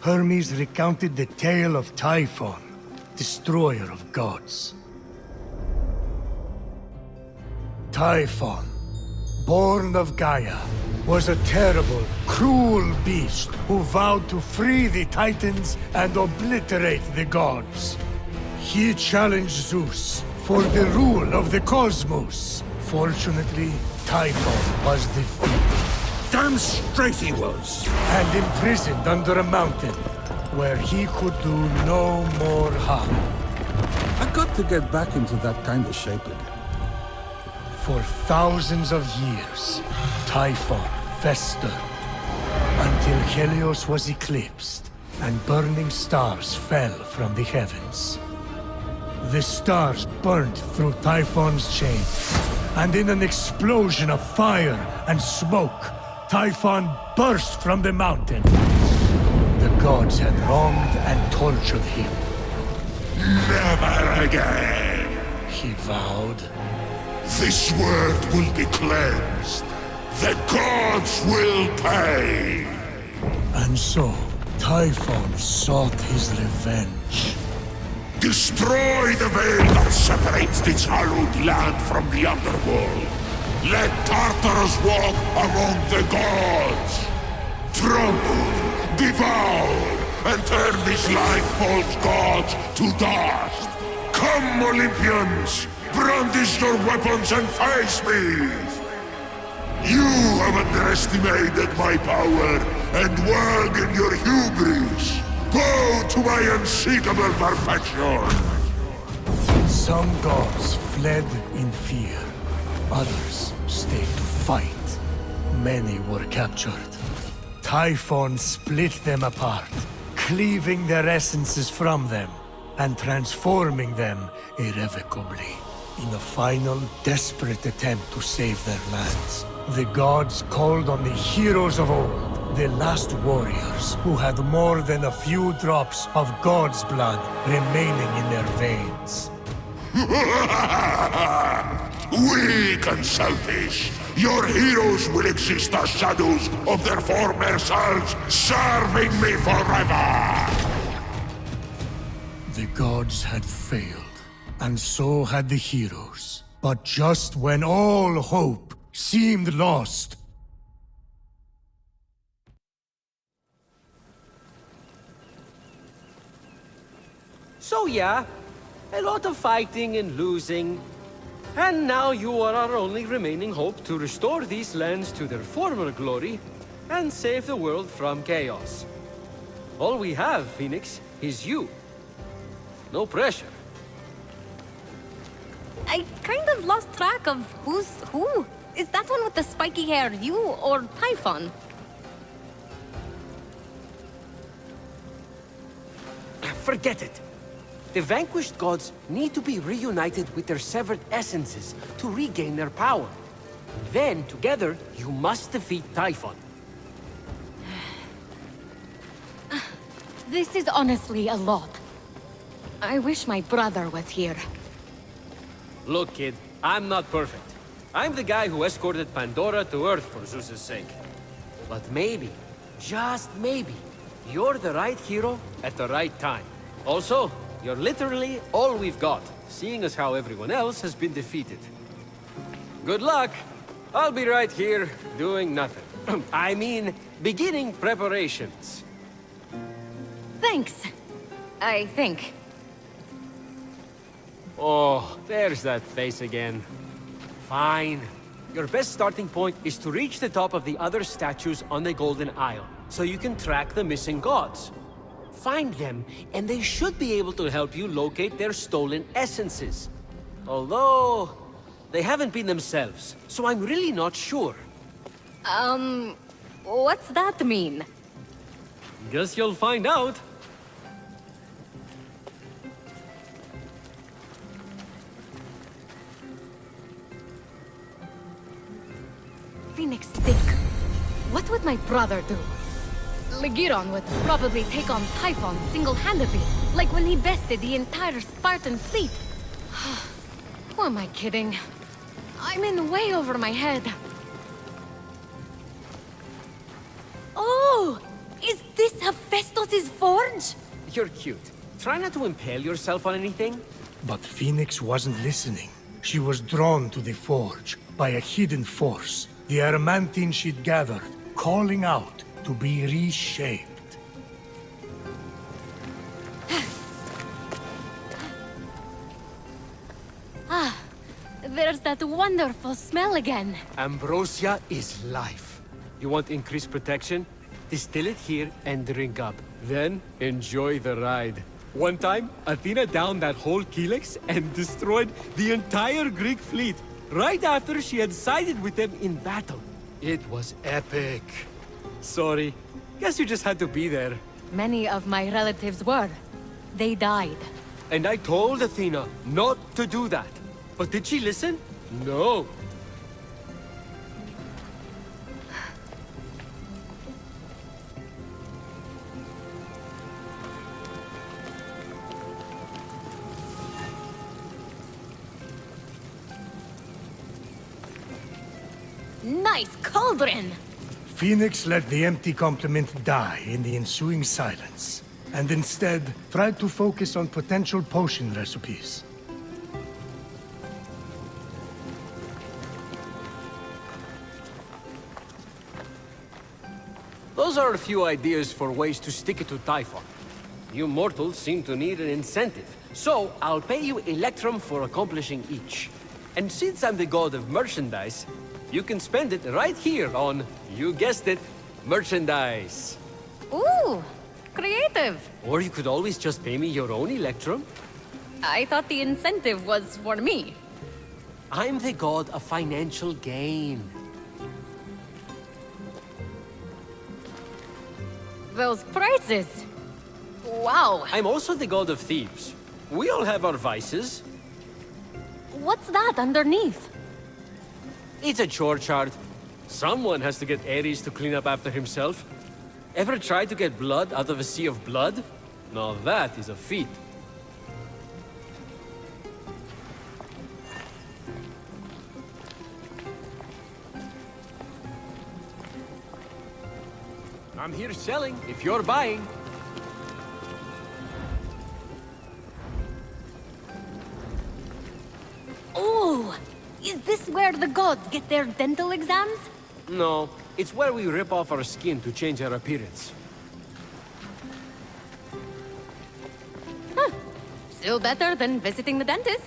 Hermes recounted the tale of Typhon, destroyer of gods. Typhon, born of Gaia, was a terrible, cruel beast who vowed to free the Titans and obliterate the gods. He challenged Zeus for the rule of the cosmos. Fortunately, Typhon was defeated. Damn straight he was! And imprisoned under a mountain, where he could do no more harm. I got to get back into that kind of shape again. For thousands of years, Typhon festered, until Helios was eclipsed, and burning stars fell from the heavens. The stars burnt through Typhon's chains, and in an explosion of fire and smoke, Typhon burst from the mountain. The gods had wronged and tortured him. Never again! He vowed. This world will be cleansed. The gods will pay! And so, Typhon sought his revenge. Destroy the veil that separates this hallowed land from the underworld. Let Tartarus walk among the gods. Trample, devour, and turn these life-false gods to dust. Come, Olympians! Brandish your weapons and face me! You have underestimated my power and work in your hubris. Go to my unseekable perfection! Some gods fled in fear. Others stayed to fight. Many were captured. Typhon split them apart, cleaving their essences from them and transforming them irrevocably. In a final, desperate attempt to save their lands, the gods called on the heroes of old, the last warriors who had more than a few drops of God's blood remaining in their veins. Weak and selfish, your heroes will exist as shadows of their former selves, serving me forever! The gods had failed, and so had the heroes. But just when all hope seemed lost, So yeah, a lot of fighting and losing. And now you are our only remaining hope to restore these lands to their former glory and save the world from chaos. All we have, Fenyx, is you. No pressure. I kind of lost track of who's who. Is that one with the spiky hair you or Typhon? Forget it. The vanquished gods need to be reunited with their severed essences to regain their power. Then, together, you must defeat Typhon. This is honestly a lot. I wish my brother was here. Look, kid, I'm not perfect. I'm the guy who escorted Pandora to Earth for Zeus's sake. But maybe, just maybe, you're the right hero at the right time. Also, you're literally all we've got, seeing as how everyone else has been defeated. Good luck! I'll be right here, doing nothing. I mean, beginning preparations. Thanks. I think. Oh, there's that face again. Fine. Your best starting point is to reach the top of the other statues on the Golden Isle, so you can track the missing gods. Find them, and they should be able to help you locate their stolen essences. Although, they haven't been themselves, so I'm really not sure. What's that mean? Guess you'll find out. Phoenix, think. What would my brother do? Legiron would probably take on Typhon single-handedly, like when he bested the entire Spartan fleet. Who am I kidding? I'm in way over my head. Oh! Is this Hephaestus' forge? You're cute. Try not to impale yourself on anything. But Fenyx wasn't listening. She was drawn to the forge by a hidden force, the adamantine she'd gathered, calling out to be reshaped. There's that wonderful smell again. Ambrosia is life. You want increased protection? Distill it here and drink up. Then enjoy the ride. One time, Athena downed that whole Helix and destroyed the entire Greek fleet right after she had sided with them in battle. It was epic. Sorry, guess you just had to be there. Many of my relatives were. They died. And I told Athena not to do that. But did she listen? No. Nice cauldron! Fenyx let the empty compliment die in the ensuing silence, and instead tried to focus on potential potion recipes. Those are a few ideas for ways to stick it to Typhon. You mortals seem to need an incentive, so I'll pay you Electrum for accomplishing each. And since I'm the god of merchandise, you can spend it right here on, you guessed it, merchandise. Ooh, creative. Or you could always just pay me your own Electrum. I thought the incentive was for me. I'm the god of financial gain. Those prices. Wow. I'm also the god of thieves. We all have our vices. What's that underneath? It's a chore chart. Someone has to get Ares to clean up after himself. Ever tried to get blood out of a sea of blood? Now that is a feat. I'm here selling, if you're buying. Ooh, is this where the gods get their dental exams? No, it's where we rip off our skin to change our appearance. Still better than visiting the dentist.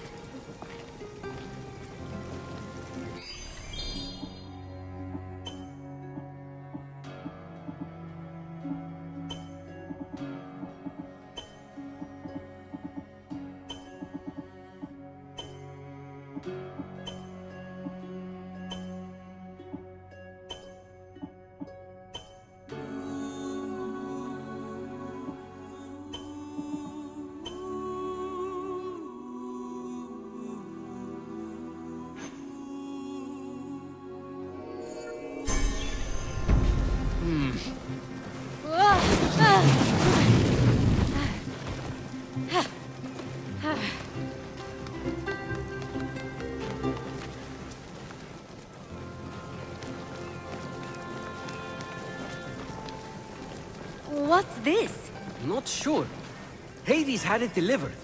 What's this? Not sure. Hades had it delivered.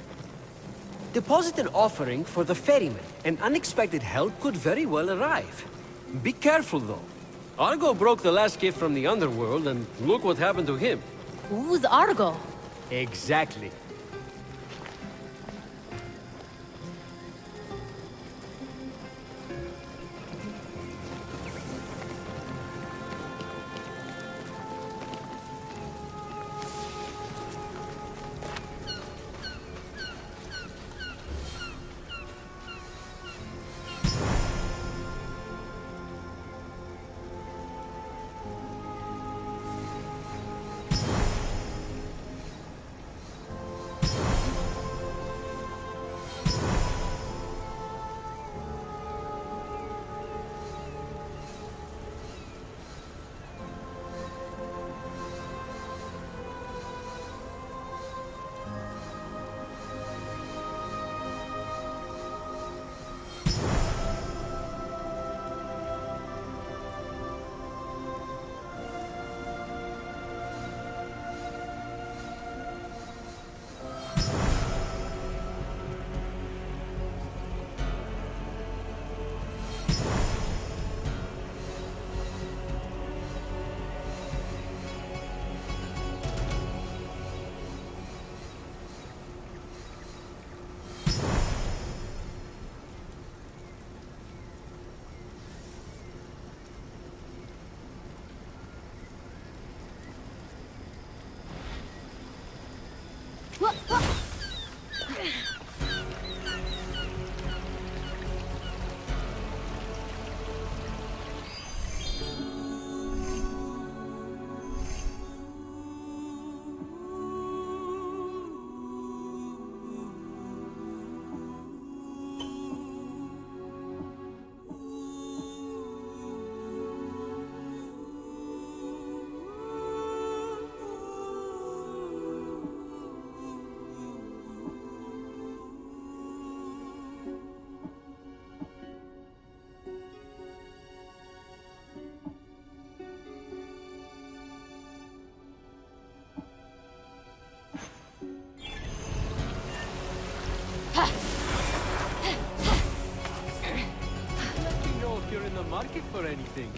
Deposit an offering for the ferryman. An unexpected help could very well arrive. Be careful, though. Argo broke the last gift from the underworld, and look what happened to him. Who's Argo? Exactly. Let me know if you're in the market for anything.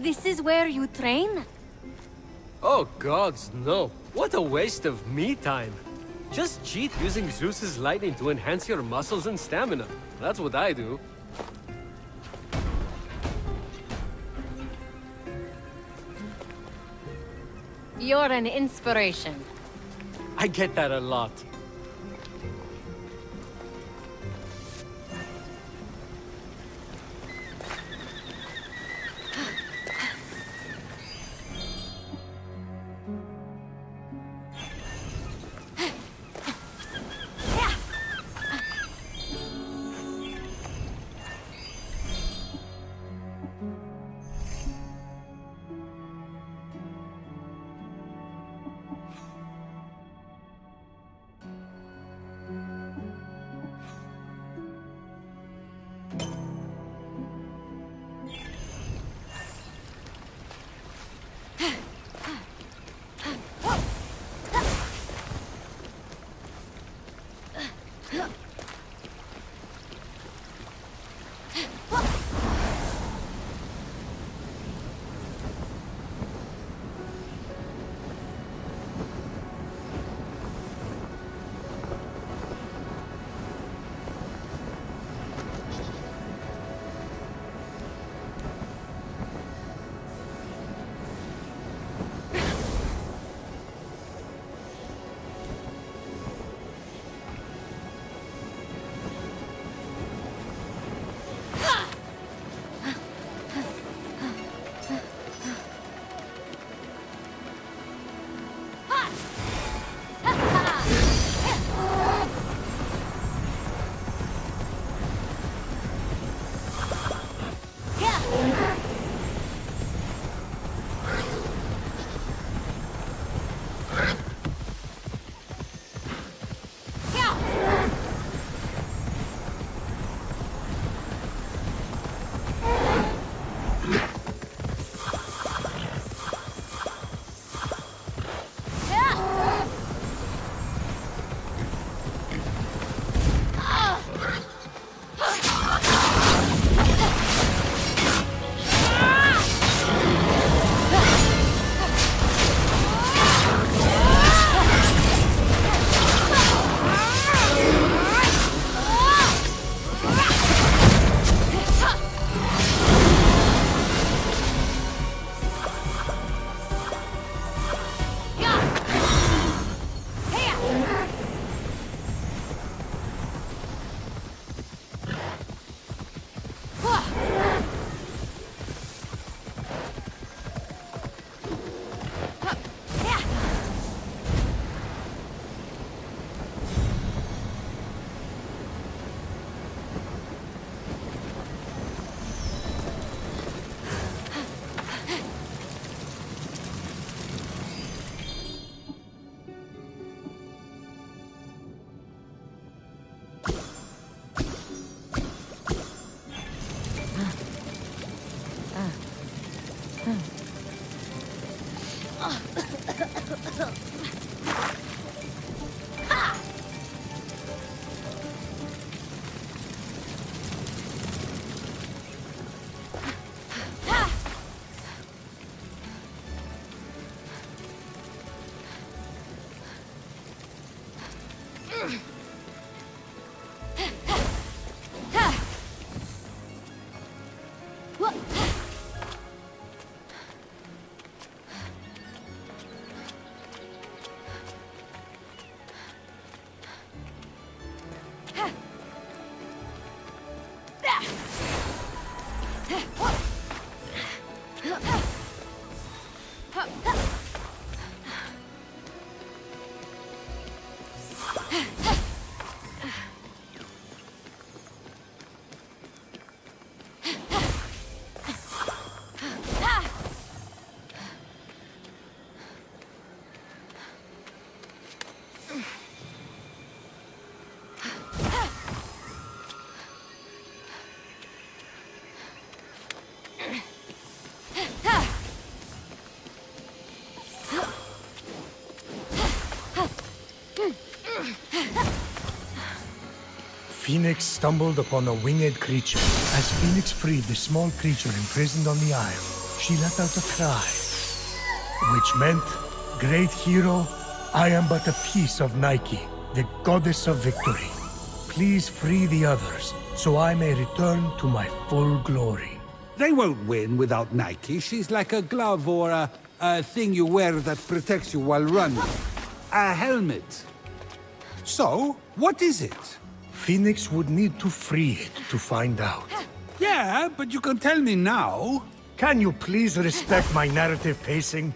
This is where you train? Oh gods, no. What a waste of me time. Just cheat using Zeus's lightning to enhance your muscles and stamina. That's what I do. You're an inspiration. I get that a lot. Fenyx stumbled upon a winged creature. As Fenyx freed the small creature imprisoned on the isle, she let out a cry, which meant, "Great hero, I am but a piece of Nike, the goddess of victory. Please free the others, so I may return to my full glory." They won't win without Nike. She's like a glove or a thing you wear that protects you while running. A helmet. So, what is it? Fenyx would need to free it to find out. Yeah, but you can tell me now. Can you please respect my narrative pacing?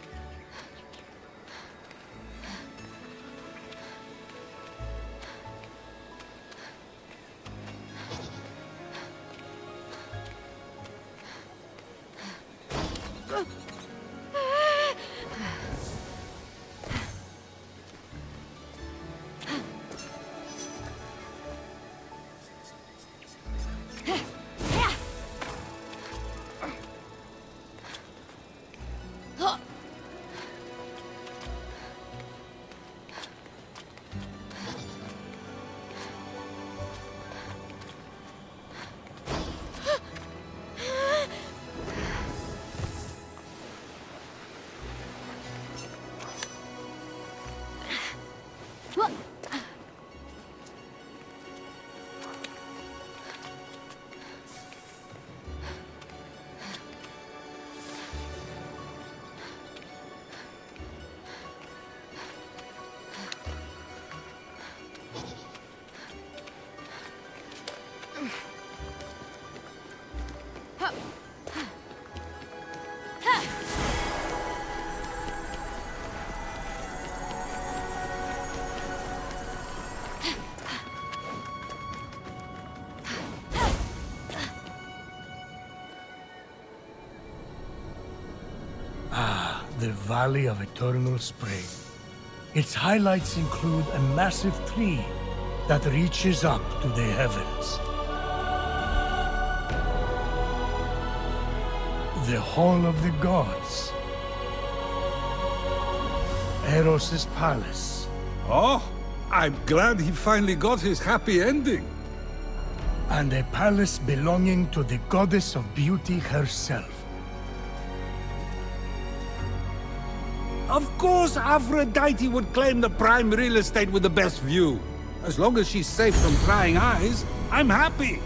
the Valley of Eternal Spring. Its highlights include a massive tree that reaches up to the heavens. The Hall of the Gods. Eros' palace. Oh, I'm glad he finally got his happy ending. And a palace belonging to the goddess of beauty herself. Of course, Aphrodite would claim the prime real estate with the best view. As long as she's safe from prying eyes, I'm happy.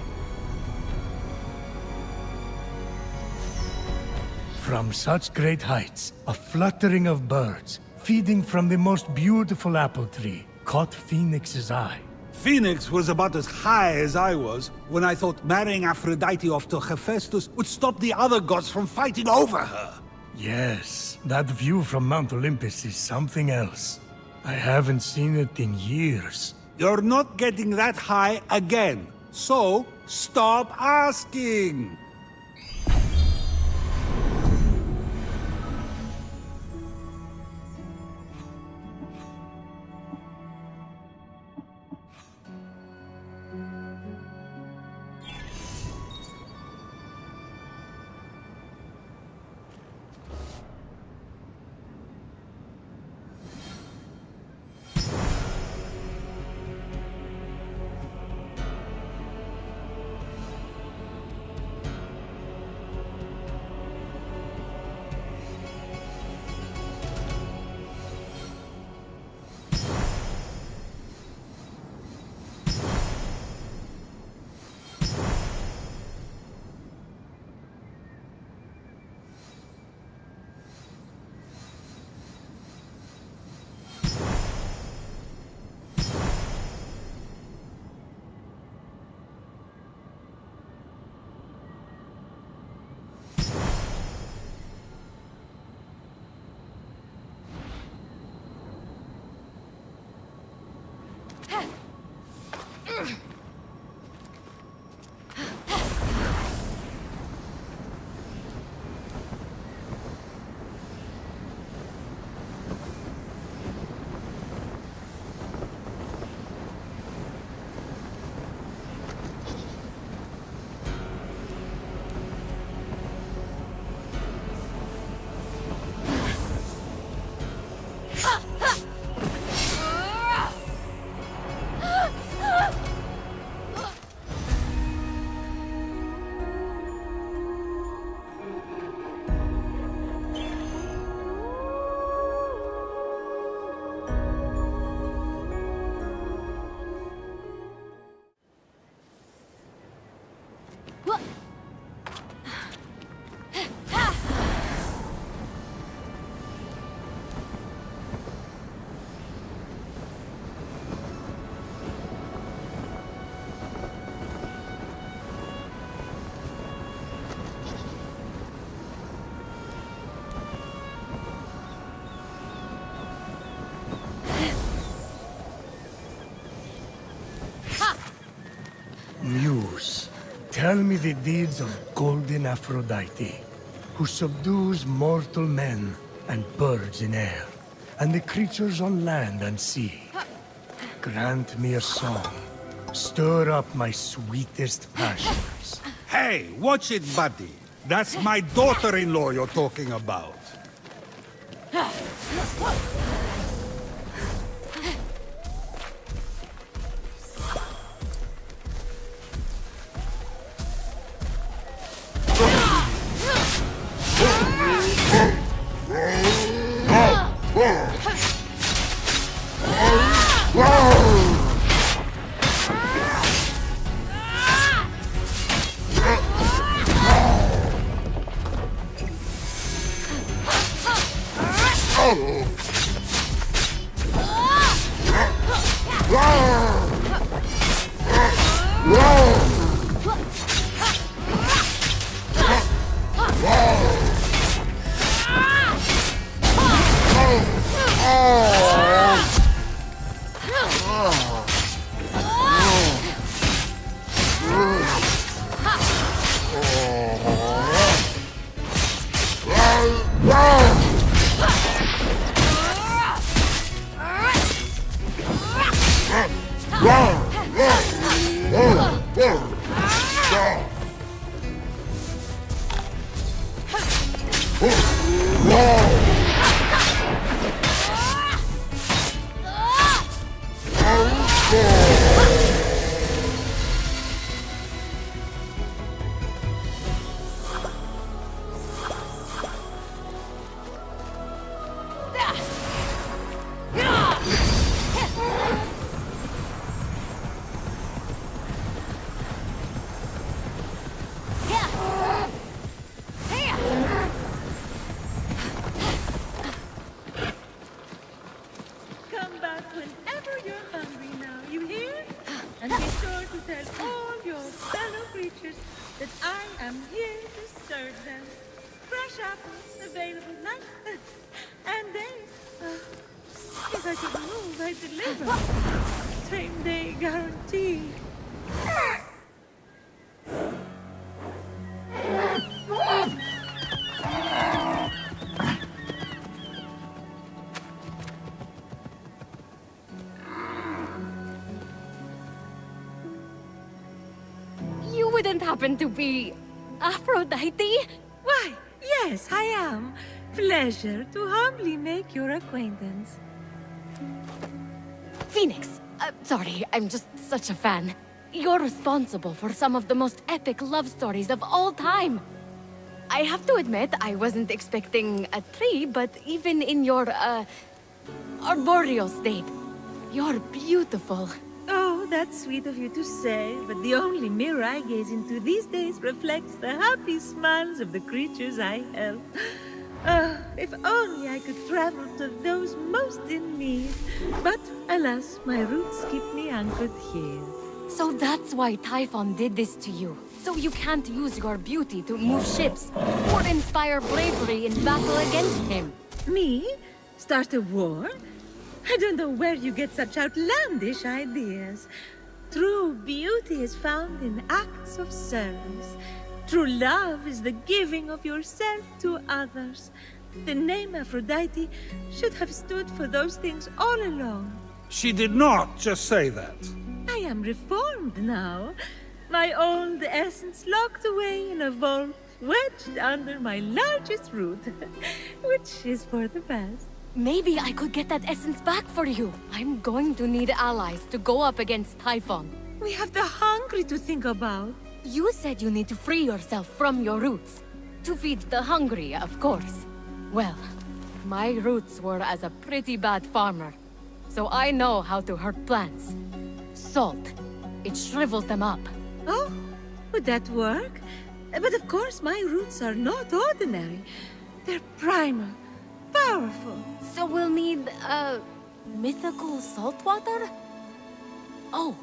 From such great heights, a fluttering of birds, feeding from the most beautiful apple tree, caught Fenyx's eye. Fenyx was about as high as I was when I thought marrying Aphrodite off to Hephaestus would stop the other gods from fighting over her. Yes, that view from Mount Olympus is something else. I haven't seen it in years. You're not getting that high again, so stop asking. Muse, tell me the deeds of golden Aphrodite, who subdues mortal men and birds in air, and the creatures on land and sea. Grant me a song, stir up my sweetest passions. Hey, watch it, buddy. That's my daughter-in-law you're talking about. Come back whenever you're hungry now, you hear? And be sure to tell all your fellow creatures that I am here to serve them. Fresh apples available night and day. If I could move, I'd deliver. Same day guarantee. You wouldn't happen to be Aphrodite? Why, yes, I am. Pleasure to humbly make your acquaintance. Fenyx. Sorry, I'm just such a fan. You're responsible for some of the most epic love stories of all time. I have to admit, I wasn't expecting a tree, but even in your, arboreal state, you're beautiful. Oh, that's sweet of you to say, but the only mirror I gaze into these days reflects the happy smiles of the creatures I help. If only I could travel to those most in need. But alas, my roots keep me anchored here. So that's why Typhon did this to you. So you can't use your beauty to move ships or inspire bravery in battle against him. Me? Start a war? I don't know where you get such outlandish ideas. True beauty is found in acts of service. True love is the giving of yourself to others. The name Aphrodite should have stood for those things all along. She did not just say that. I am reformed now. My old essence locked away in a vault, wedged under my largest root, which is for the best. Maybe I could get that essence back for you. I'm going to need allies to go up against Typhon. We have the hungry to think about. You said you need to free yourself from your roots. To feed the hungry, of course. Well, my roots were as a pretty bad farmer. So I know how to hurt plants. Salt. It shrivels them up. Oh, would that work? But of course my roots are not ordinary. They're primal, powerful. So we'll need, mythical salt water? Oh!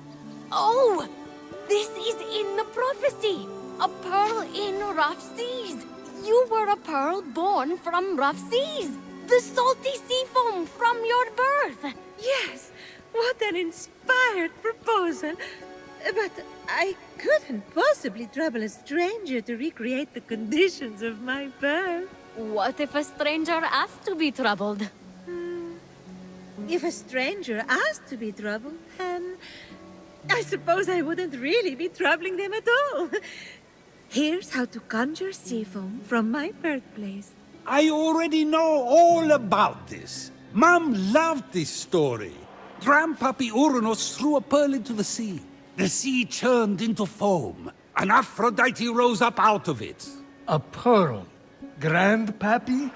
This is in the prophecy! A pearl in rough seas! You were a pearl born from rough seas! The salty sea foam from your birth! Yes, what an inspired proposal. But I couldn't possibly trouble a stranger to recreate the conditions of my birth. What if a stranger asked to be troubled? If a stranger asked to be troubled, then I suppose I wouldn't really be troubling them at all. Here's how to conjure sea foam from my birthplace. I already know all about this. Mom loved this story. Grandpappy Uranus threw a pearl into the sea. The sea churned into foam, and Aphrodite rose up out of it. A pearl? Grandpappy?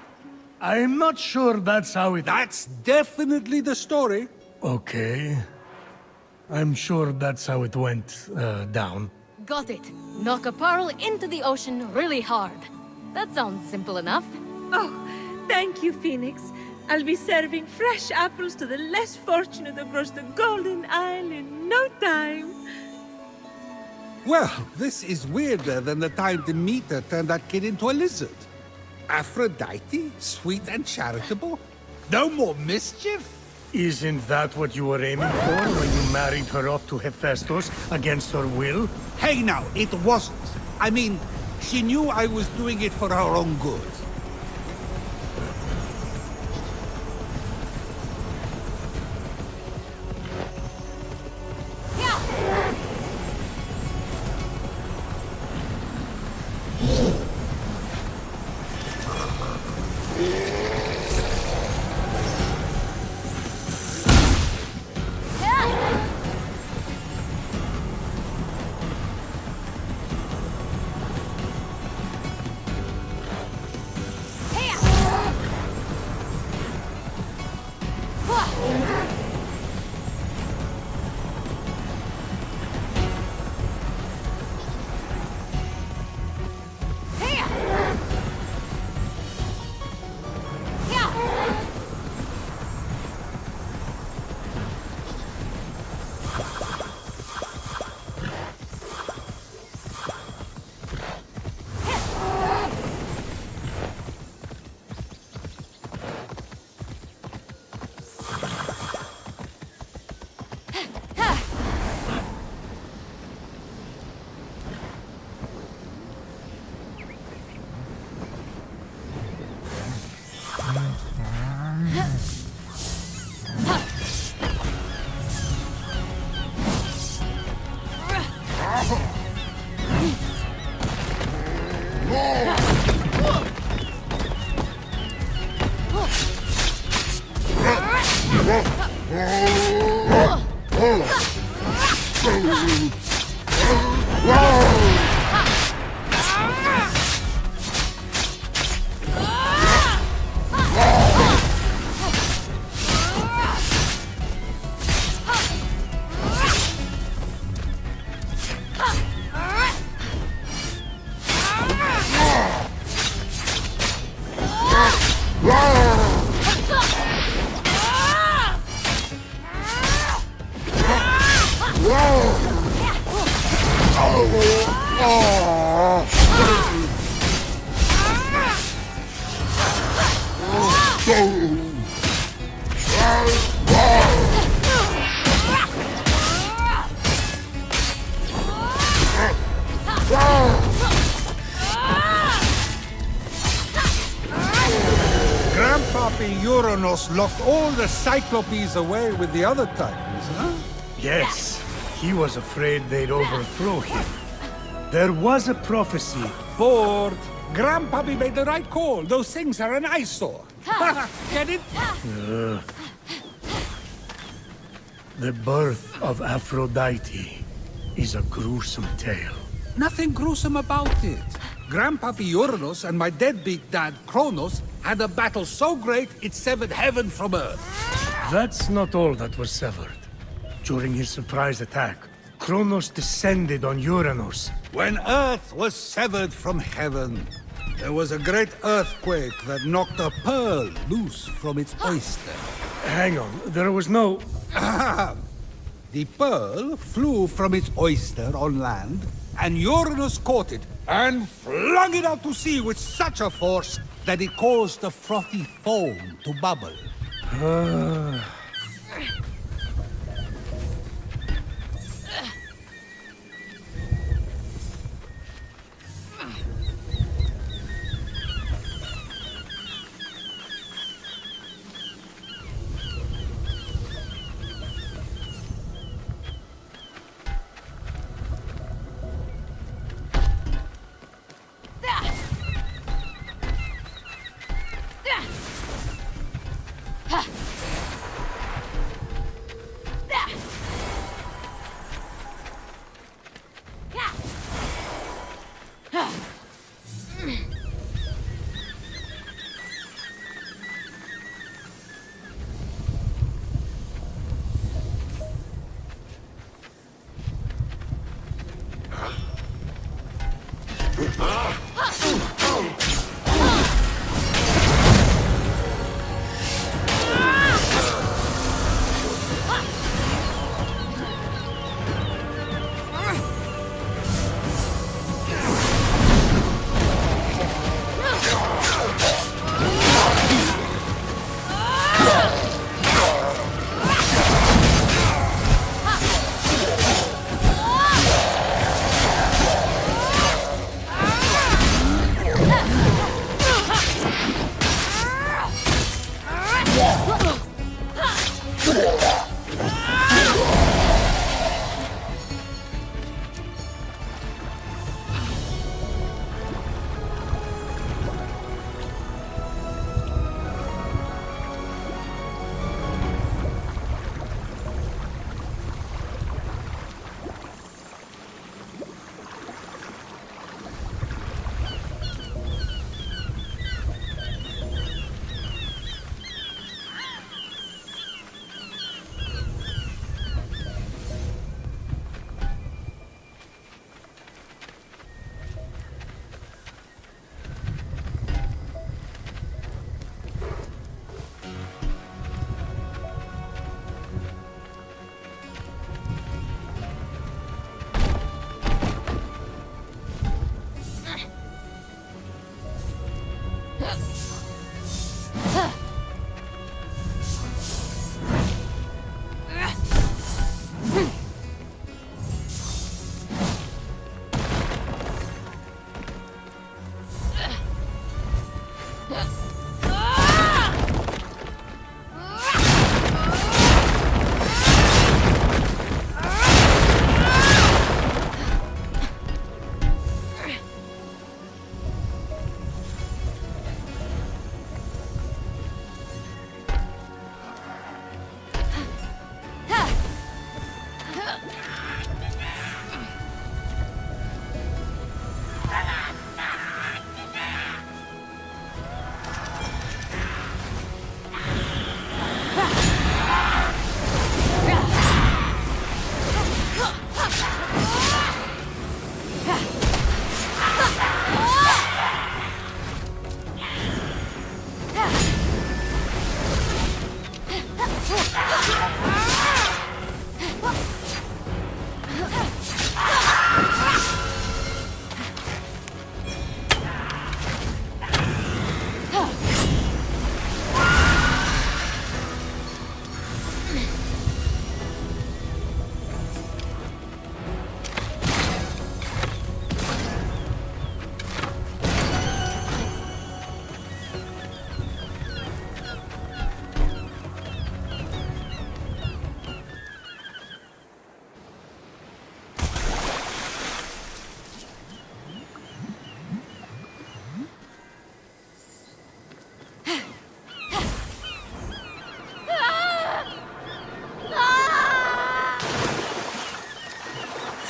I'm not sure that's how it... That's definitely the story. Okay. I'm sure that's how it went down. Got it. Knock a pearl into the ocean really hard. That sounds simple enough. Oh, thank you, Phoenix. I'll be serving fresh apples to the less fortunate across the Golden Isle in no time. Well, this is weirder than the time Demeter turned that kid into a lizard. Aphrodite, sweet and charitable? No more mischief? Isn't that what you were aiming for when you married her off to Hephaestus against her will? Hey now, it wasn't. I mean, she knew I was doing it for her own good. Grandpappy Uranus locked all the Cyclopes away with the other Titans, huh? Yes, he was afraid they'd overthrow him. There was a prophecy. Bored. Grandpappy made the right call. Those things are an eyesore. Get it? The birth of Aphrodite is a gruesome tale. Nothing gruesome about it. Grandpappy Uranus and my deadbeat dad Kronos had a battle so great it severed heaven from earth. That's not all that was severed. During his surprise attack, Kronos descended on Uranus. When earth was severed from heaven, there was a great earthquake that knocked a pearl loose from its oyster. Hang on, there was no... The pearl flew from its oyster on land, and Uranus caught it and flung it out to sea with such a force that it caused the frothy foam to bubble.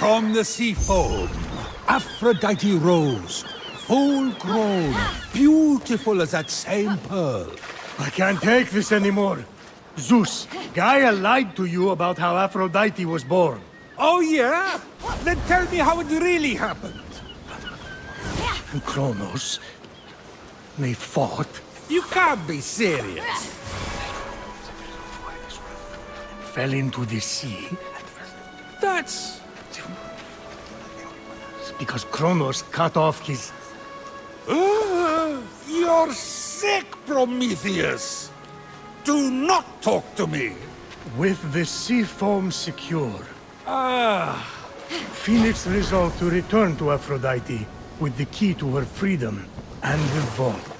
From the sea foam, Aphrodite rose, full grown, beautiful as that same pearl. I can't take this anymore. Zeus, Gaia lied to you about how Aphrodite was born. Oh yeah? Then tell me how it really happened. And Kronos, they fought. You can't be serious. Fell into the sea. That's... Because Kronos cut off his... You're sick, Prometheus! Do not talk to me! With the sea foam secure, Fenyx resolved to return to Aphrodite with the key to her freedom and the vault.